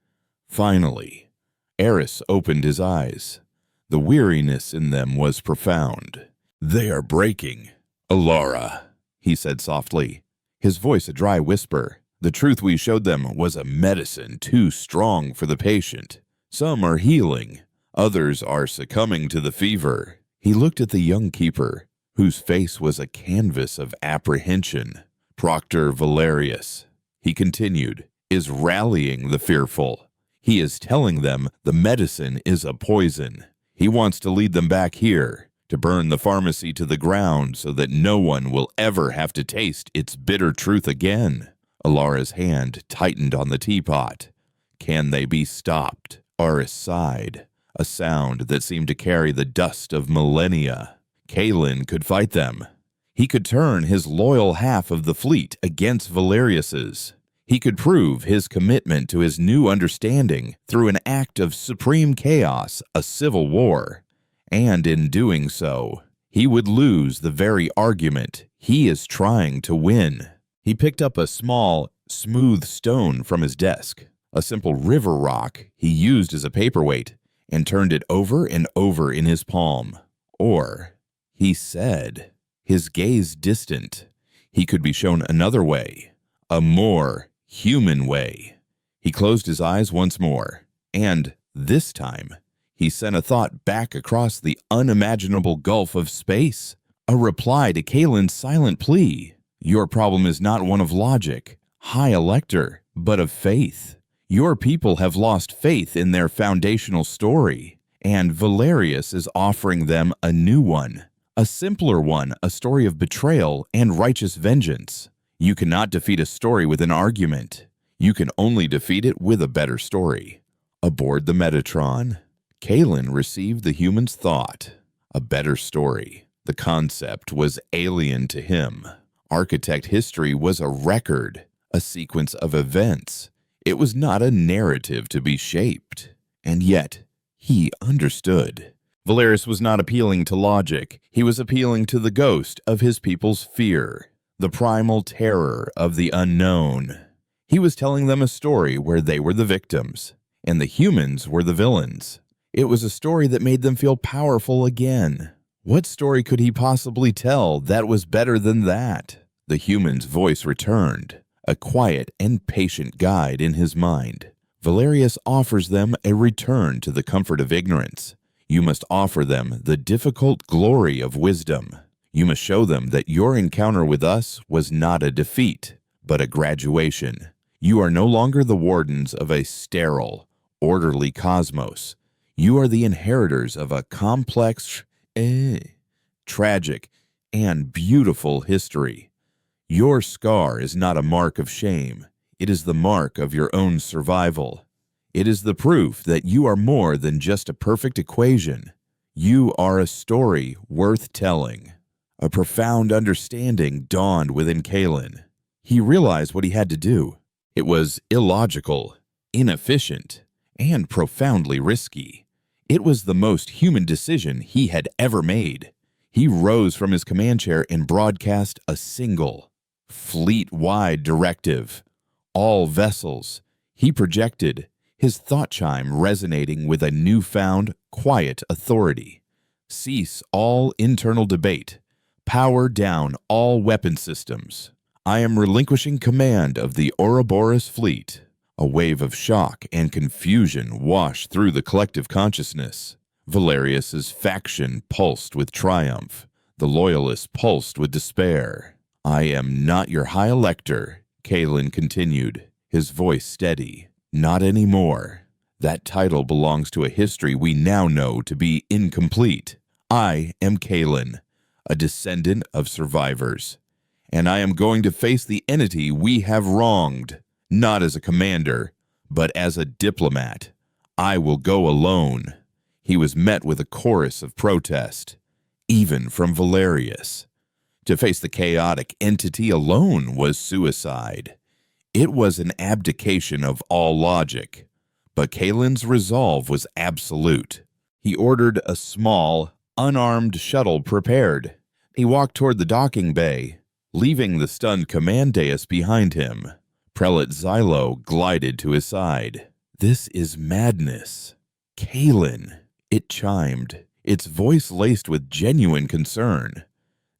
Finally, Eris opened his eyes. The weariness in them was profound. "They are breaking, Alara," he said softly, his voice a dry whisper. "The truth we showed them was a medicine too strong for the patient. Some are healing, others are succumbing to the fever." He looked at the young keeper, whose face was a canvas of apprehension. "Proctor Valerius," he continued, "is rallying the fearful. He is telling them the medicine is a poison. He wants to lead them back here, to burn the pharmacy to the ground so that no one will ever have to taste its bitter truth again." Alara's hand tightened on the teapot. "Can they be stopped?" Aris sighed, a sound that seemed to carry the dust of millennia. Kalen could fight them. He could turn his loyal half of the fleet against Valerius's. He could prove his commitment to his new understanding through an act of supreme chaos, a civil war. And in doing so, he would lose the very argument he is trying to win. He picked up a small, smooth stone from his desk, a simple river rock he used as a paperweight, and turned it over and over in his palm. Or, he said, his gaze distant, he could be shown another way, a more human way. He closed his eyes once more, and, this time, he sent a thought back across the unimaginable gulf of space, a reply to Kalen's silent plea. "Your problem is not one of logic, High Elector, but of faith. Your people have lost faith in their foundational story, and Valerius is offering them a new one, a simpler one, a story of betrayal and righteous vengeance. You cannot defeat a story with an argument. You can only defeat it with a better story." Aboard the Metatron, Kalen received the human's thought. A better story. The concept was alien to him. Architect history was a record, a sequence of events. It was not a narrative to be shaped. And yet, he understood. Valerius was not appealing to logic. He was appealing to the ghost of his people's fear, the primal terror of the unknown. He was telling them a story where they were the victims, and the humans were the villains. It was a story that made them feel powerful again. What story could he possibly tell that was better than that? The human's voice returned, a quiet and patient guide in his mind. Valerius offers them a return to the comfort of ignorance. You must offer them the difficult glory of wisdom. You must show them that your encounter with us was not a defeat, but a graduation. You are no longer the wardens of a sterile, orderly cosmos. You are the inheritors of a complex, tragic, and beautiful history. Your scar is not a mark of shame. It is the mark of your own survival. It is the proof that you are more than just a perfect equation. You are a story worth telling. A profound understanding dawned within Kalen. He realized what he had to do. It was illogical, inefficient, and profoundly risky. It was the most human decision he had ever made. He rose from his command chair and broadcast a single, fleet-wide directive. All vessels, he projected, his thought chime resonating with a newfound, quiet authority. Cease all internal debate. Power down all weapon systems. I am relinquishing command of the Ouroboros fleet. A wave of shock and confusion washed through the collective consciousness. Valerius's faction pulsed with triumph. The Loyalists pulsed with despair. I am not your High Elector, Kalen continued, his voice steady. Not anymore. That title belongs to a history we now know to be incomplete. I am Kalen, a descendant of survivors, and I am going to face the entity we have wronged, not as a commander, but as a diplomat. I will go alone. He was met with a chorus of protest, even from Valerius. To face the chaotic entity alone was suicide. It was an abdication of all logic, but Kalen's resolve was absolute. He ordered a small, unarmed shuttle prepared. He walked toward the docking bay, leaving the stunned command dais behind him. Prelate Xylo glided to his side. "This is madness." "Kalen," it chimed, its voice laced with genuine concern.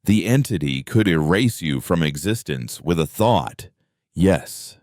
"The entity could erase you from existence with a thought." "Yes,"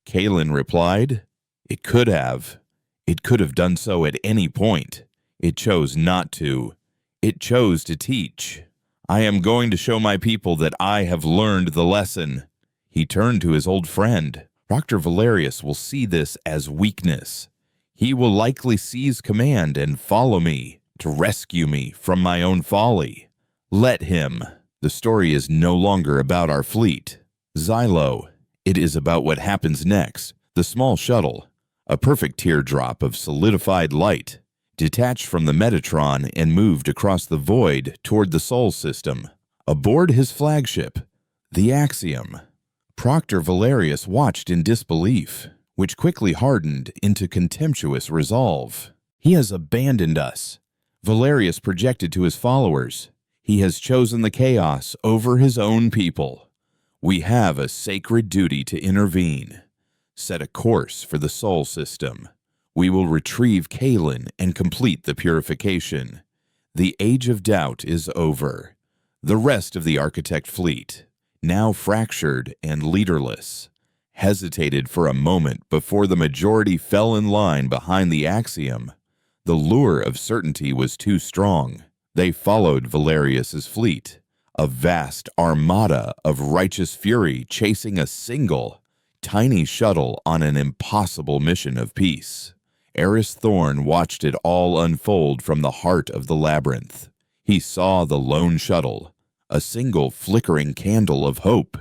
Kalen replied. "It could have. It could have done so at any point. It chose not to. It chose to teach. I am going to show my people that I have learned the lesson." He turned to his old friend. "Dr. Valerius will see this as weakness. He will likely seize command and follow me to rescue me from my own folly. Let him. The story is no longer about our fleet. Xylo, it is about what happens next. The small shuttle, a perfect teardrop of solidified light, detached from the Metatron and moved across the void toward the Sol system. Aboard his flagship, the Axiom." Proctor Valerius watched in disbelief, which quickly hardened into contemptuous resolve. "He has abandoned us," Valerius projected to his followers. "He has chosen the chaos over his own people. We have a sacred duty to intervene. Set a course for the Sol system. We will retrieve Kalen and complete the purification. The age of doubt is over." The rest of the Architect fleet, now fractured and leaderless, hesitated for a moment before the majority fell in line behind the Axiom. The lure of certainty was too strong. They followed Valerius's fleet, a vast armada of righteous fury chasing a single, tiny shuttle on an impossible mission of peace. Eris Thorn watched it all unfold from the heart of the labyrinth. He saw the lone shuttle, a single flickering candle of hope,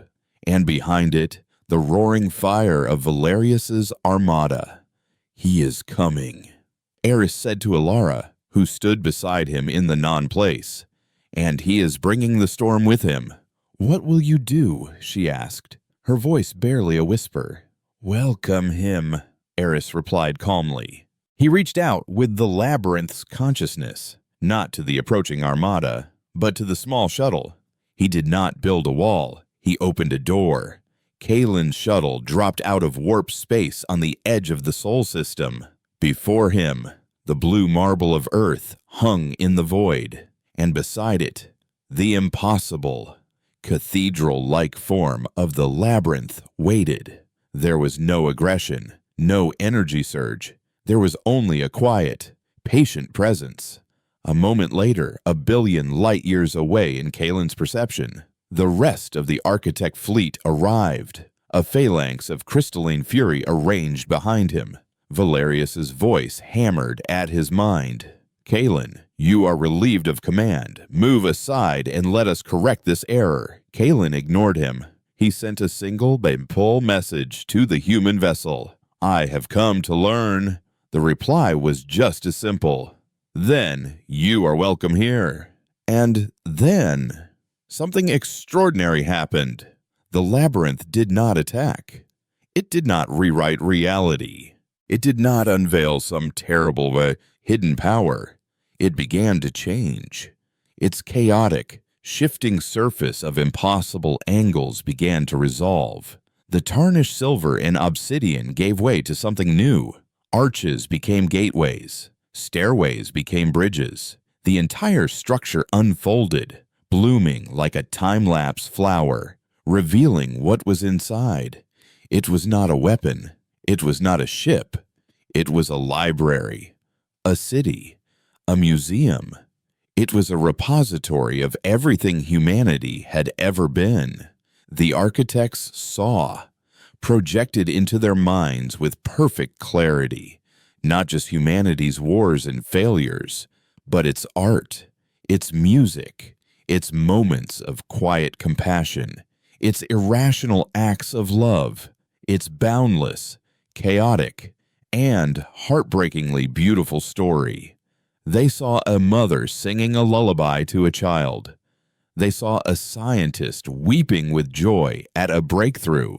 and behind it, the roaring fire of Valerius's armada. "He is coming," Eris said to Alara, who stood beside him in the non-place. "And he is bringing the storm with him." "What will you do?" she asked, her voice barely a whisper. "Welcome him," Eris replied calmly. He reached out with the labyrinth's consciousness, not to the approaching armada, but to the small shuttle. He did not build a wall. He opened a door. Kalen's shuttle dropped out of warp space on the edge of the Sol system. Before him, the blue marble of Earth hung in the void, and beside it, the impossible, cathedral-like form of the labyrinth waited. There was no aggression, no energy surge. There was only a quiet, patient presence. A moment later, a billion light-years away in Kalen's perception, the rest of the Architect fleet arrived, a phalanx of crystalline fury arranged behind him. Valerius's voice hammered at his mind. "Kalen, you are relieved of command. Move aside and let us correct this error." Kalen ignored him. He sent a single Bempul message to the human vessel. "I have come to learn." The reply was just as simple. "Then you are welcome here." And then something extraordinary happened. The labyrinth did not attack. It did not rewrite reality. It did not unveil some terrible hidden power. It began to change. Its chaotic, shifting surface of impossible angles began to resolve. The tarnished silver and obsidian gave way to something new. Arches became gateways. Stairways became bridges. The entire structure unfolded, blooming like a time-lapse flower, revealing what was inside. It was not a weapon. It was not a ship. It was a library, a city, a museum. It was a repository of everything humanity had ever been. The architects saw, projected into their minds with perfect clarity, not just humanity's wars and failures, but its art, its music, its moments of quiet compassion, its irrational acts of love, its boundless, chaotic, and heartbreakingly beautiful story. They saw a mother singing a lullaby to a child. They saw a scientist weeping with joy at a breakthrough.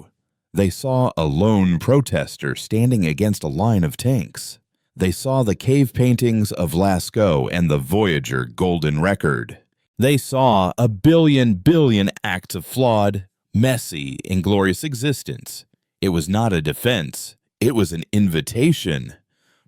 They saw a lone protester standing against a line of tanks. They saw the cave paintings of Lascaux and the Voyager Golden Record. They saw a billion acts of flawed, messy, inglorious existence. It was not a defense. It was an invitation.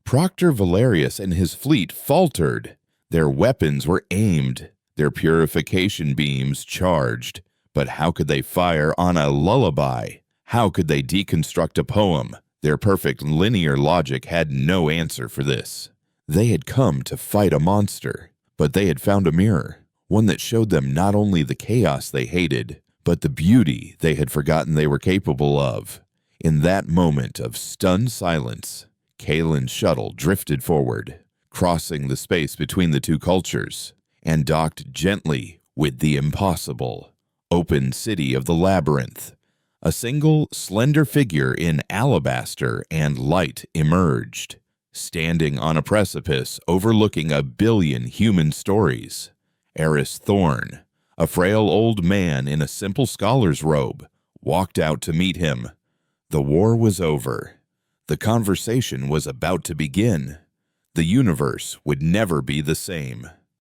Proctor Valerius and his fleet faltered. Their weapons were aimed, their purification beams charged. But how could they fire on a lullaby? How could they deconstruct a poem? Their perfect linear logic had no answer for this. They had come to fight a monster, but they had found a mirror, one that showed them not only the chaos they hated, but the beauty they had forgotten they were capable of. In that moment of stunned silence, Kalen's shuttle drifted forward, crossing the space between the two cultures, and docked gently with the impossible. Open city of the labyrinth. A single, slender figure in alabaster and light emerged, standing on a precipice overlooking a billion human stories. Eris Thorn, a frail old man in a simple scholar's robe, walked out to meet him. The war was over. The conversation was about to begin. The universe would never be the same.